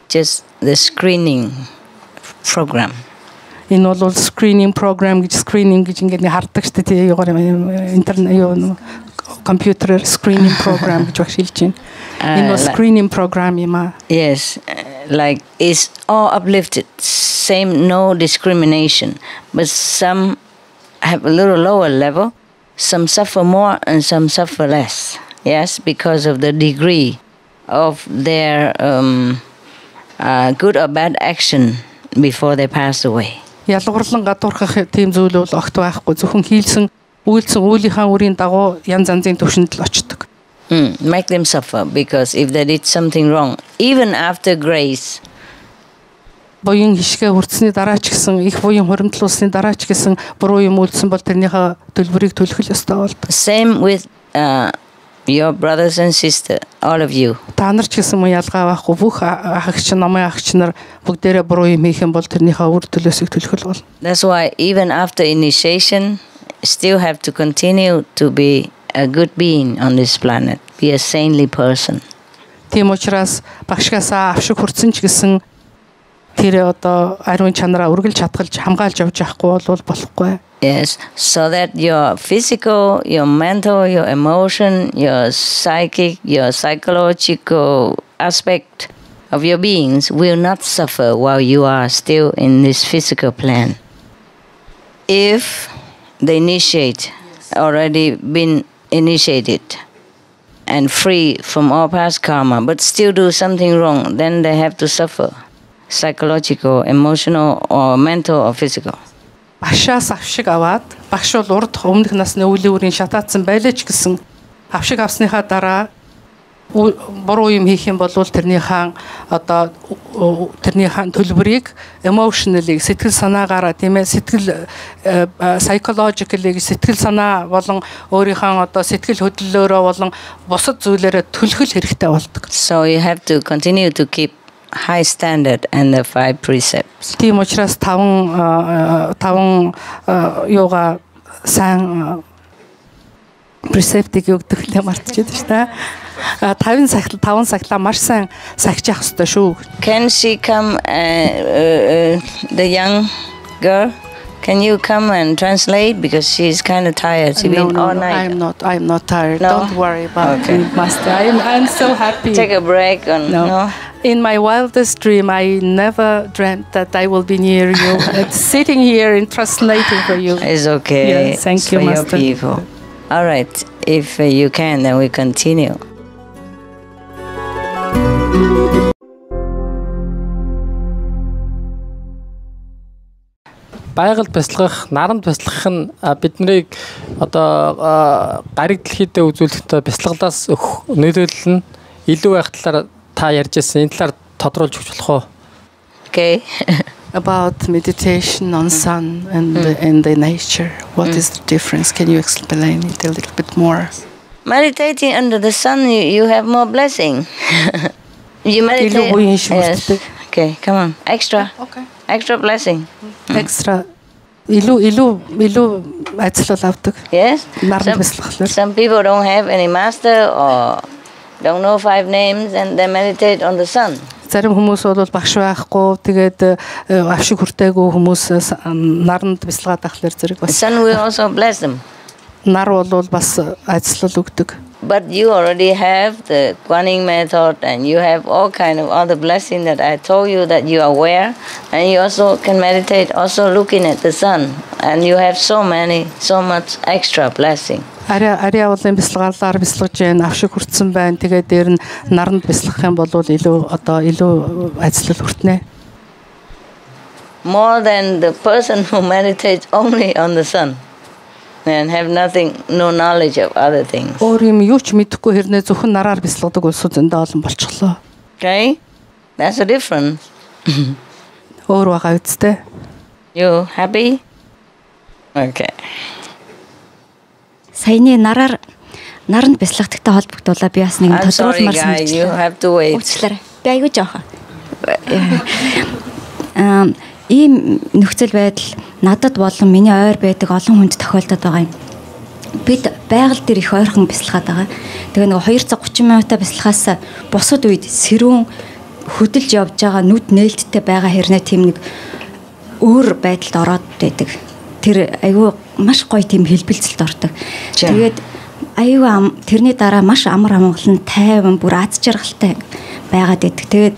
A: Just the screening program.
C: Энэ бол screening program гэж ингээд хардаг шүү дээ. Юугаар интернет computer screening program гэж багшилж байна. Энэ screening program юм аа.
A: Yes, like it's all uplifted, same, no discrimination, but some have a little lower level, some suffer more and some suffer less. Yes, because of the degree of their good or bad action before they pass away.
C: Ялгуурлан гадуурхах тийм зүйл бол огт байхгүй. Зөвхөн хийлсэн үйлсэн үүлийнхаа үрийн дагуу янз янзын төвшөнд л очдог.
A: Make them suffer because if they did something wrong, even after grace.
C: Буян хишгээ хүртсэний дараа ч гэсэн их буян хуримтлуулсны дараа ч гэсэн буруу юм үйлсэн бол тэрнийхээ төлбөрийг төлөх л ёстой болдог.
A: Same with your brothers and sisters, all of you.
C: Та нар ч гэсэн мөн ялгаа байхгүй бүх ахагч намын ахагч нар бүгдээрээ буруу юм хийх юм бол тэрнийхээ үр төлөөсийг төлөх л бол.
A: That's why even after initiation, still have to continue to be a good being on this planet, be a saintly person.
C: Тийм учраас багшгаасаа авшиг хүрсэн ч гэсэн тэр одоо ариун чанараа үргэлж хадгалж хамгаалж явж явахгүй бол болохгүй.
A: Yes, so that your physical, your mental, your emotion, your psychic, your psychological aspect of your beings will not suffer while you are still in this physical plane. If the initiate already been initiated and free from all past karma, but still do something wrong, then they have to suffer, psychological, emotional, or mental, or physical.
C: Багшаас авшиг аваад багш бол урд өмнөх насны үеийн үрийн шатаацсан байлаа ч гэсэн авшиг авсныхаа дараа буруу юм хийх юм бол тэрнийхэн одоо тэрнийхэн төлбөрийг emotionally сэтгэл санаагаараа тийм ээ сэтгэл psychologically сэтгэл санаа болон өөрийнхөө одоо сэтгэл хөдлөлөөрөө болон бусад зүйлээрээ төлөх хэрэгтэй болдог.
A: So you have to continue to keep high standard and the 5 precepts.
C: Тийм учраас таван юугаа сайн precept-ийг өгдөг л мартчихад шүү дээ. 5 сахилаа маш сайн сахиж явах хэрэгтэй шүү.
A: Can she come, the young girl? Can you come and translate because she's kind of tired? She's been all night.
C: I'm not tired.
A: No?
C: Don't worry about me, Master. I'm so happy.
A: Take a break. No.
C: In my wildest dream, I never dreamt that I will be near you. It's sitting here and translating for you.
A: It's okay.
C: Yes, thank you,
A: for
C: Master.
A: Your people. All right. If you can, then we continue.
L: Байгальд бясалгах, наранд бясалгах нь биднийг одоо гариг дэлхийдээ үзүүлэхдээ бясалгалаас өгөх нөлөөлөл нь илүү байх талаар та ярьж байсан. Энэ талаар тодруулж өгч болох уу?
A: Okay.
C: About meditation on sun and the nature. What is the difference? Can you explain it a little bit more?
A: Meditating under the sun, you have more blessing. You meditate. Yes. Okay, come on. Extra.
C: Okay.
A: Extra blessing.
C: Extra. Илүү ажил авдаг.
A: Yes. Some people don't have any master or don't know 5 names and they meditate on the sun.
C: Зарим хүмүүс бол багш байхгүй тэгээд авшиг хүртээгүй хүмүүс наранд бясалгаад ахлаар зэрэг бас.
A: The sun will also bless them.
C: Нар бол бас ажиллал өгдөг.
A: But you already have the Guanyin method and you have all kind of other blessing that I told you that you are aware, and you also can meditate also looking at the sun, and you have so much extra blessing.
C: Арай улаан бясалгалаар бясалгаж байна, авшиг хүртсэн байна. Тэгээд дээр нь наранд бясалгах юм бол илүү ажиллал хүртнэ.
A: More than the person who meditates only on the sun. And have no knowledge of other things.
C: Өөр юм юу ч мэдэхгүй хэрнээ зөвхөн нараар бясалгадаг улсууд зөндөө олон болчихлоо.
A: Okay? That's a difference.
C: Өөр байгаа үстэй.
A: You happy? Okay.
J: Саяны наранд бясалгадагтай холбогдуулаад би бас нэг тодруулмаар
A: санагдсан. You have to wait.
J: Уучлаарай. Би аягүй жоохон. Ийм нөхцөл байдал надад болон миний ойр байдаг олон хүнд тохиолдод байгаа юм. Бид байгаль дээр их ойрхон бясалгаад байгаа. Тэгээ нэг 230 минутаа бясалгахаас бусад үед сэрүүн хөдөлж явж байгаа нүд нээлттэй байгаа хэрнээ тийм нэг өөр байдалд ороод байдаг. Тэр аюу маш гоё тийм хэлбэлцэлд ордог. Тэгээд аюу тэрний дараа маш амар амгалан тайван бүр аз жаргалтай байгаад байдаг. Тэгээд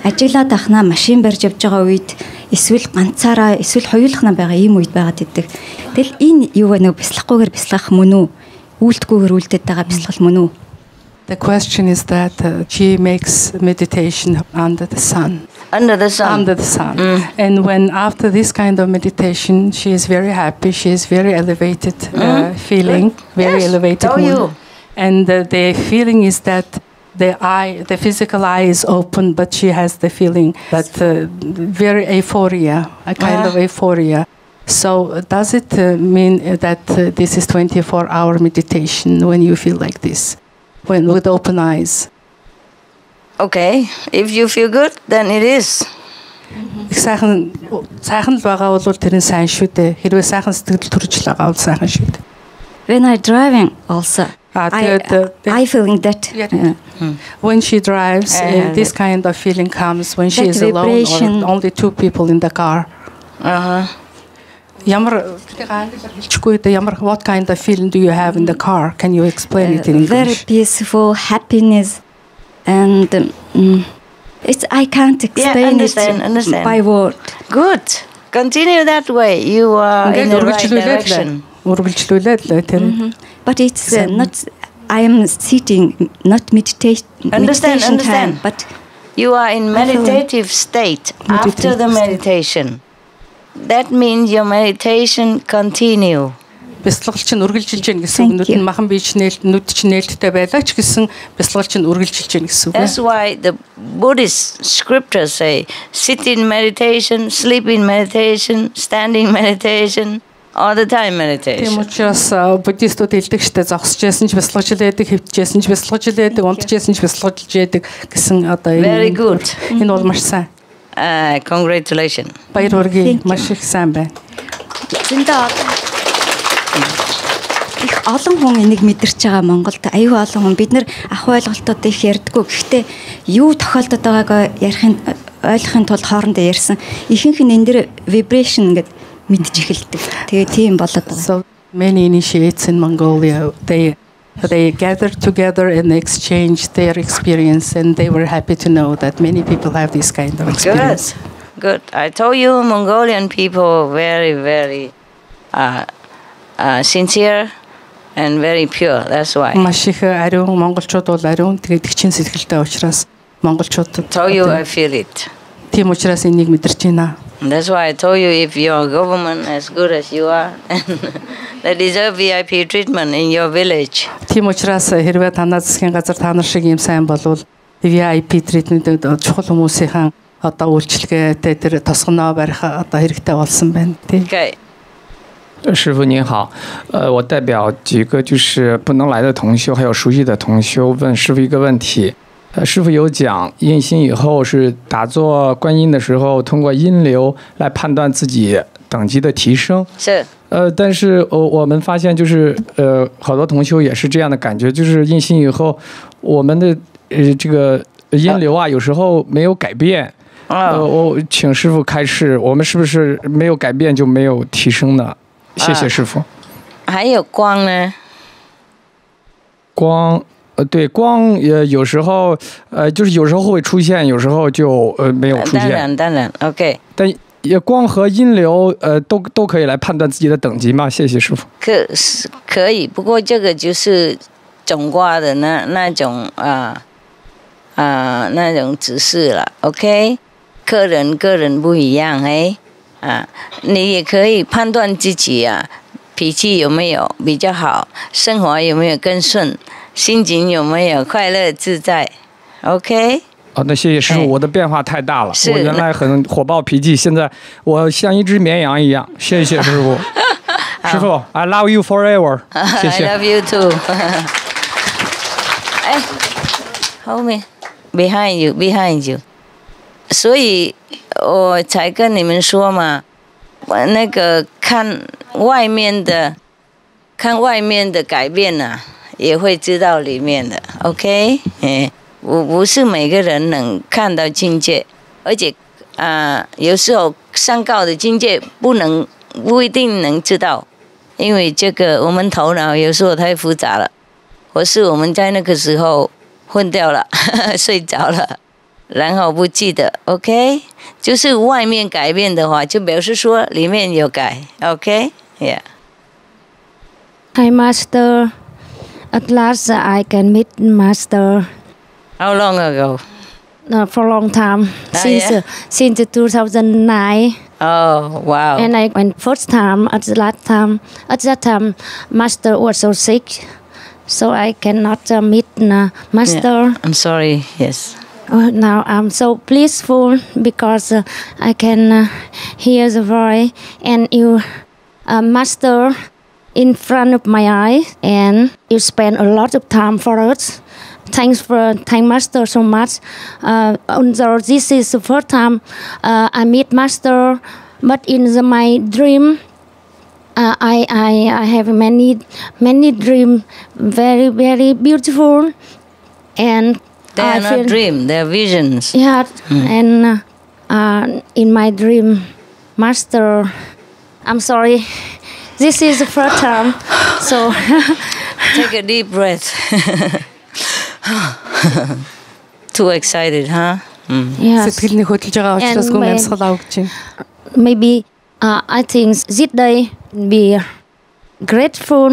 J: ажиглаад ахнаа машин барьж явж байгаа үед эсвэл ганцаараа эсвэл хоёулахнаа байгаа ийм үед байгаад идэг. Тэгэл энэ юу вэ, нэг бясалгахгүйгээр бясалгах мөн үү? Үйлдэхгүйгээр үйлдээд байгаа бясалгал мөн үү?
C: The question is that she makes meditation under the sun.
A: Under the sun.
C: Under the sun. And when after this kind of meditation, she is very happy. She is very elevated feeling, very elevated mood. And the feeling is that the physical eye is open, but she has the feeling that very euphoria, a kind of euphoria. So does it mean that this is 24-hour meditation when you feel like this, when with open eyes?
A: Okay, if you feel good, then it is.
C: Сайхан л байгаа бол тэрэн сайн шүү дээ. Хэрвээ сайхан сэтгэл төрж байгаа бол сайхан шүү дээ.
J: When I driving also, I feeling that.
C: When she drives, this kind of feeling comes when she is alone or only two people in the car. What kind of feeling do you have in the car? Can you explain it in English?
J: Very peaceful, happiness. And I can't explain it by word.
A: Good. Continue that way. You are in the right direction.
J: But it's not. I am sitting, not meditation time, but
A: you are in meditative state after the meditation. That means your meditation continue.
C: Бясалгал чинь үргэлжилж гин гэсэн үг. Нүд нь махан бийч нүд чинь нээлттэй байлаа ч гэсэн бясалгал чинь үргэлжилж гин гэсэн үг.
A: That's why the Buddhist scriptures say sit in meditation, sleep in meditation, stand in meditation, all the time meditation.
C: Тийм учраас буддистууд хэлдэг штэ зогсож яасан ч бясалгаж лээдэг, хэвтэж яасан ч бясалгаж лээдэг, унтж яасан ч бясалгаж лээдэг гэсэн одоо энэ.
A: Very good.
C: Энэ бол маш сайн.
A: Congratulations.
C: Баяр хүргэе. Маш их сайн байна.
J: Их олон хүн энийг мэдэрч байгаа Монголд аюу олон хүн бид нар ах ойлголтууд их ярьдаггүй. Гэхдээ юу тохиолдод байгааг ярихын ойлгохын тулд хоорондоо ярьсан. Ихэнх нь энэ дэр vibration гэдэг мэдж эхэлдэг. Тэгээ тийм болоод байгаа.
C: So many initiates in Mongolia, they gathered together and exchanged their experience, and they were happy to know that many people have this kind of experience.
A: Good. I told you Mongolian people are very, very sincere and very pure. That's why.
C: Маш их ариун монголчууд бол ариун тэгээд гिचэн сэтгэлтэй учраас монголчууд.
A: Told you I feel it.
C: Тийм учраас энийг мэдэрч байна.
A: That's why I told you if your government as good as you are, they deserve VIP treatment in your village.
C: Тийм учраас хэрвээ танаа засгийн газар та нар шиг юм сайн болвол VIP treatment чухал хүмүүсийн одоо үйлчлэгээтэй тэр тосгоноо барих одоо хэрэгтэй болсон байна тий.
A: Okay.
M: 师父您好，我代表几个就是不能来的同修，还有熟悉的同修，问师父一个问题。师父有讲，印心以后是打坐观音的时候，通过音流来判断自己等级的提升。
A: 是。
M: 但是我们发现就是好多同修也是这样的感觉，就是印心以后，我们的这个音流啊，有时候没有改变。我请师父开示，我们是不是没有改变就没有提升呢？ 谢谢师父。
A: 还有光呢？
M: 光，对，光也有时候，就是有时候会出现，有时候就没有出现。
A: 当然 ，OK。
M: 但也光和音流，都可以来判断自己的等级吗？谢谢师父。
A: 可以，不过这个就是总卦的那种那种指示了 ，OK。个人不一样哎。 你也可以判断自己脾气有没有比较好，生活有没有更顺，心情有没有快乐自在 ，OK？
M: 那谢谢师父，我的变化太大了，我原来很火爆脾气，现在我像一只绵羊一样。谢谢师父，师父 ，I love you forever。谢谢。
A: I love you too 哎，后面 ，behind you。 所以我才跟你们说嘛，那个看外面的改变呢，也会知道里面的 ，OK？ 我不是每个人能看到境界，而且有时候上高的境界不一定能知道，因为这个我们头脑有时候太复杂了，或是我们在那个时候昏掉了，睡着了。 然后不记得 ，OK， 就是外面改变的话，就表示说里面有改 ，OK，Yeah。Hi
N: Master, at last I can meet Master.
A: How long ago?
N: for a long time since 2009.
A: Oh wow!
N: And I went first time at that time, Master was so sick, so I cannot meet Master.
A: Yeah, I'm sorry. Yes.
N: Now I'm so blissful because I can hear the voice and you, Master, in front of my eyes, and you spend a lot of time for us. Thank Master so much. Although this is the first time I meet Master, but in my dream, I have many dreams, very very beautiful, and
A: they are not dreams; they are visions.
N: Yeah, and in my dream, Master, I'm sorry, this is the first time, so
A: take a deep breath. Too excited, huh?
N: Yes. Maybe I think this day be grateful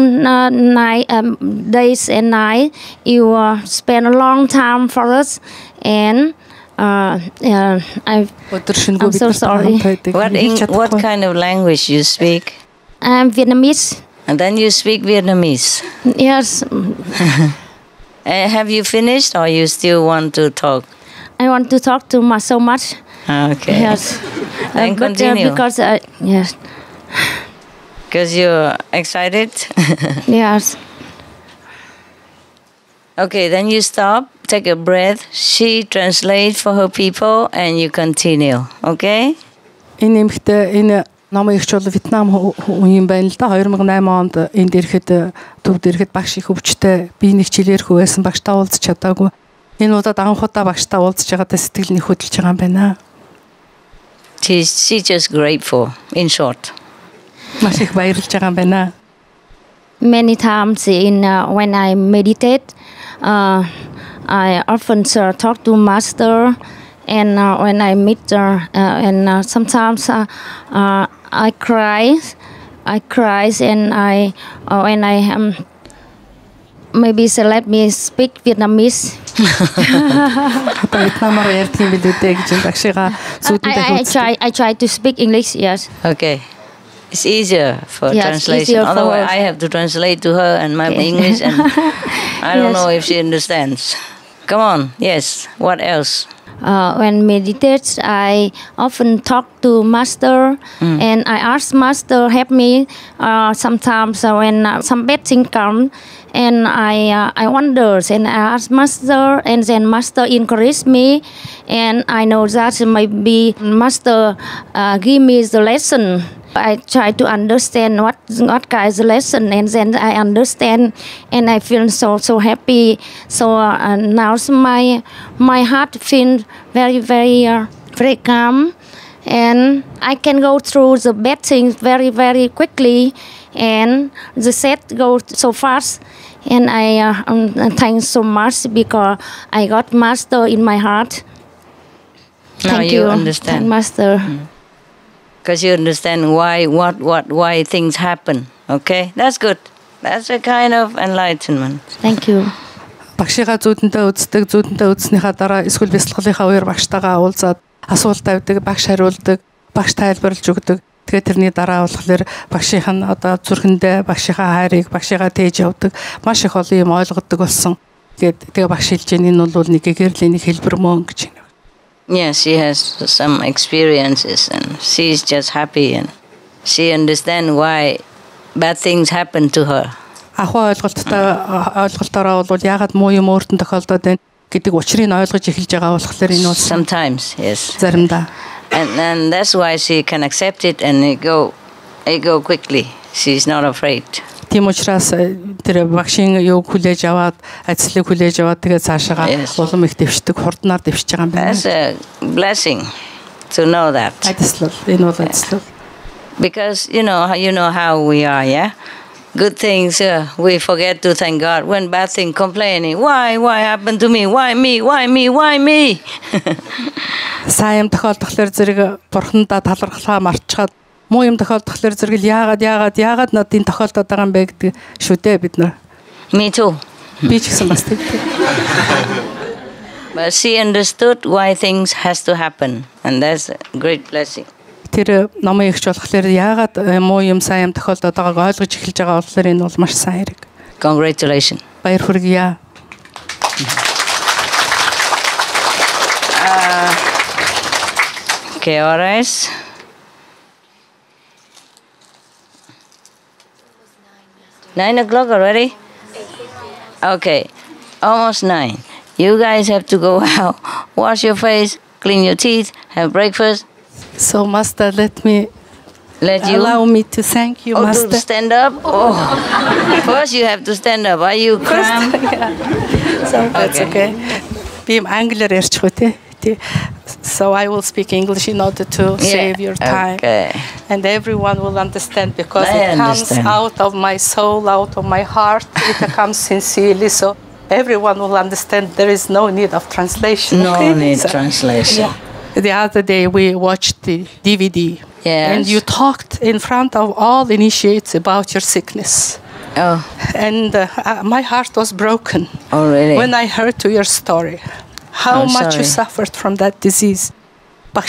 N: days and night. You spend a long time for us, and I'm so sorry.
A: What kind of language you speak?
N: I'm Vietnamese.
A: And then you speak Vietnamese?
N: Yes.
A: Have you finished, or you still want to talk?
N: I want to talk to so much.
A: Okay.
N: Yes.
A: Then continue.
N: Because yes.
A: Because you're excited.
N: Yes.
A: Okay. Then you stop. Take a breath. She translates for her people, and you continue. Okay.
C: Намайгч бол Вьетнам хүн юм байна л да. 2008 онд энд ирэхэд төвд ирэхэд багш их өвчтэй би нэг хичээлээр хөвөөсөн багштай уулзч чадаагүй. Энэ удаад анх удаа багштай уулзч байгаадаа сэтгэл нь хөдөлж байгаа юм байна.
A: She's just grateful, in short.
C: Маш их баярлж байгаа юм байна.
N: Many times when I meditate, I often talk to Master. And when I meet her, and sometimes I cry, and when I maybe let me speak Vietnamese. I try to speak English. Yes.
A: Okay. It's easier for translation. Otherwise, I have to translate to her and my English, and I don't know if she understands. Come on. Yes. What else?
N: When meditate, I often talk to Master, and I ask Master help me. Sometimes when some bad thing come, and I wonder, and I ask Master, and then Master encourage me, and I know that maybe Master give me the lesson. I try to understand what kind of lesson, and then I understand, and I feel so happy. So now my heart feels very calm, and I can go through the bad things very quickly, and the set goes so fast. And I thank so much because I got Master in my heart.
A: Thank you. Understand,
N: thank Master.
A: Because you understand why things happen. Okay, that's good. That's a kind of enlightenment.
N: Thank you.
C: Багшигаа зүүдэндээ үзснийхаа дараа эсвэл бясалгалынхаа үеэр багштайгаа уулзаад асуулт тавьдаг, багш хариулдаг, багш тайлбарлаж өгдөг. Тэгээд тэрний дараа болохоор багшийнх нь одоо зүрхэндээ багшийнхаа хайрыг багшигаа тээж явдаг. Маш их олон юм ойлгодог болсон. Тэгээд багш хэлж байгаа энэ бол нэг гэрлийн нэг хэлбэр мөн гэж байна.
A: Yes, she has some experiences, and she's just happy, and she understands why bad things happen to her.
C: Ахаа ойлголтоороо бол яагаад муу юм өөртөө тохиолдоод байна гэдэг учрыг ойлгож эхэлж байгаа болохоор энэ бол
A: sometimes yes
C: заримдаа
A: and that's why she can accept it and it go quickly. She's not afraid.
C: Тийм учраас тэр багшийн юу хүлээж аваад ажлыг хүлээж аваад тэгээ цаашаа улам их дэвшдэг хурднаар дэвшиж байгаа юм байна.
A: That's a blessing to know that.
C: Ажил энэ бол ажил.
A: Because you know how we are, yeah. Good things we forget to thank God. When bad thing complaining, why happened to me? Why me?
C: Сайн тохиолдохлоор зэрэг бурхандаа талархлаа марчгаад муу юм тохиолдохлоор зэрэг яагаад надад энэ тохиолдоод байгаа юм бэ гэдэг шүү дээ бид нар.
A: Me too.
C: Би ч гэсэн бас тийм.
A: But she understood why things has to happen, and that's a great blessing.
C: Тэр номын ихч болохоор яагаад муу юм сайн юм тохиолдоод байгааг ойлгож эхэлж байгаа болохоор энэ бол маш сайн хэрэг.
A: Congratulations.
C: Баяр хүргье.
A: Okay, all right. Nine o'clock already? Okay, almost 9. You guys have to go out, wash your face, clean your teeth, have breakfast.
C: So, Master, allow me to thank you, Master.
A: To stand up? Oh, first you have to stand up. Are you cramped?
C: So that's okay. Би англиар ярьчих үү те. So I will speak English in order to save your time.
A: Okay.
C: And everyone will understand because it comes out of my soul, out of my heart. It comes sincerely. So everyone will understand there is no need of translation.
A: No need translation.
C: Yeah. The other day we watched the DVD.
A: Yes.
C: And you talked in front of all initiates about your sickness.
A: Oh.
C: And my heart was broken.
A: Oh, really?
C: When I heard your story. How much you suffered from that disease. So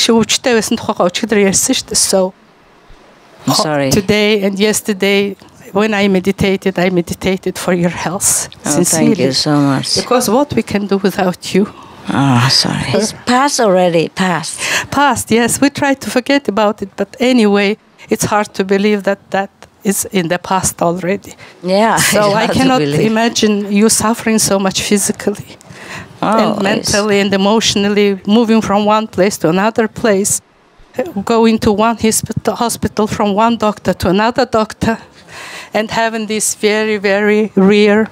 A: I'm sorry.
C: Today and yesterday, when I meditated for your health. Sincerely.
A: Thank you so much.
C: Because what we can do without you.
A: Oh, sorry. It's past already. Past.
C: Past, yes. We try to forget about it, but anyway, it's hard to believe that is in the past already.
A: Yeah.
C: So I cannot imagine you suffering so much physically. And mentally and emotionally, moving from one place to another place, going to one hospital from one doctor to another doctor, and having this very, very rare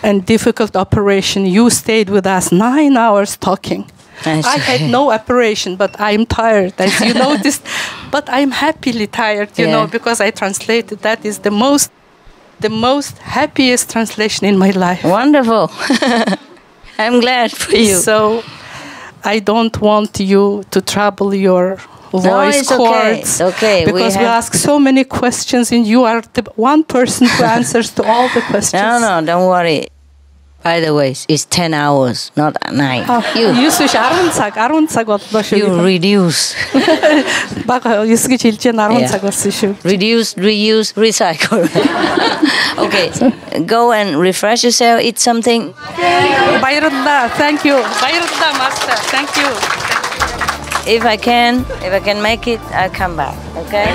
C: and difficult operation. You stayed with us 9 hours talking. I had no operation, but I'm tired, as you noticed. But I'm happily tired, you know, because I translated. That is the most happiest translation in my life.
A: Wonderful. I'm glad for you.
C: So I don't want you to trouble your voice cords.
A: Okay.
C: Because we ask so many questions and you are the one person who answers to all the questions.
A: No, don't worry. By the way, it's 10 hours, not 9. You reduce. Reduce, reuse, recycle. Okay, go and refresh yourself, eat something.
C: Thank you. Master. Thank you.
A: If I can make it, I'll come back. Okay?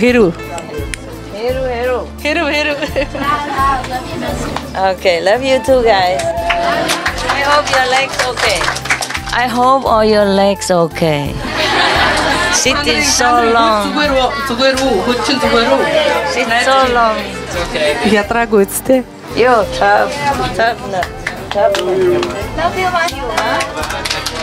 C: Hiru.
A: Okay, love you too, guys. I hope your legs okay. I hope all your legs okay. Sitting so long. Sitting so long. Yo, tough. Love you, huh?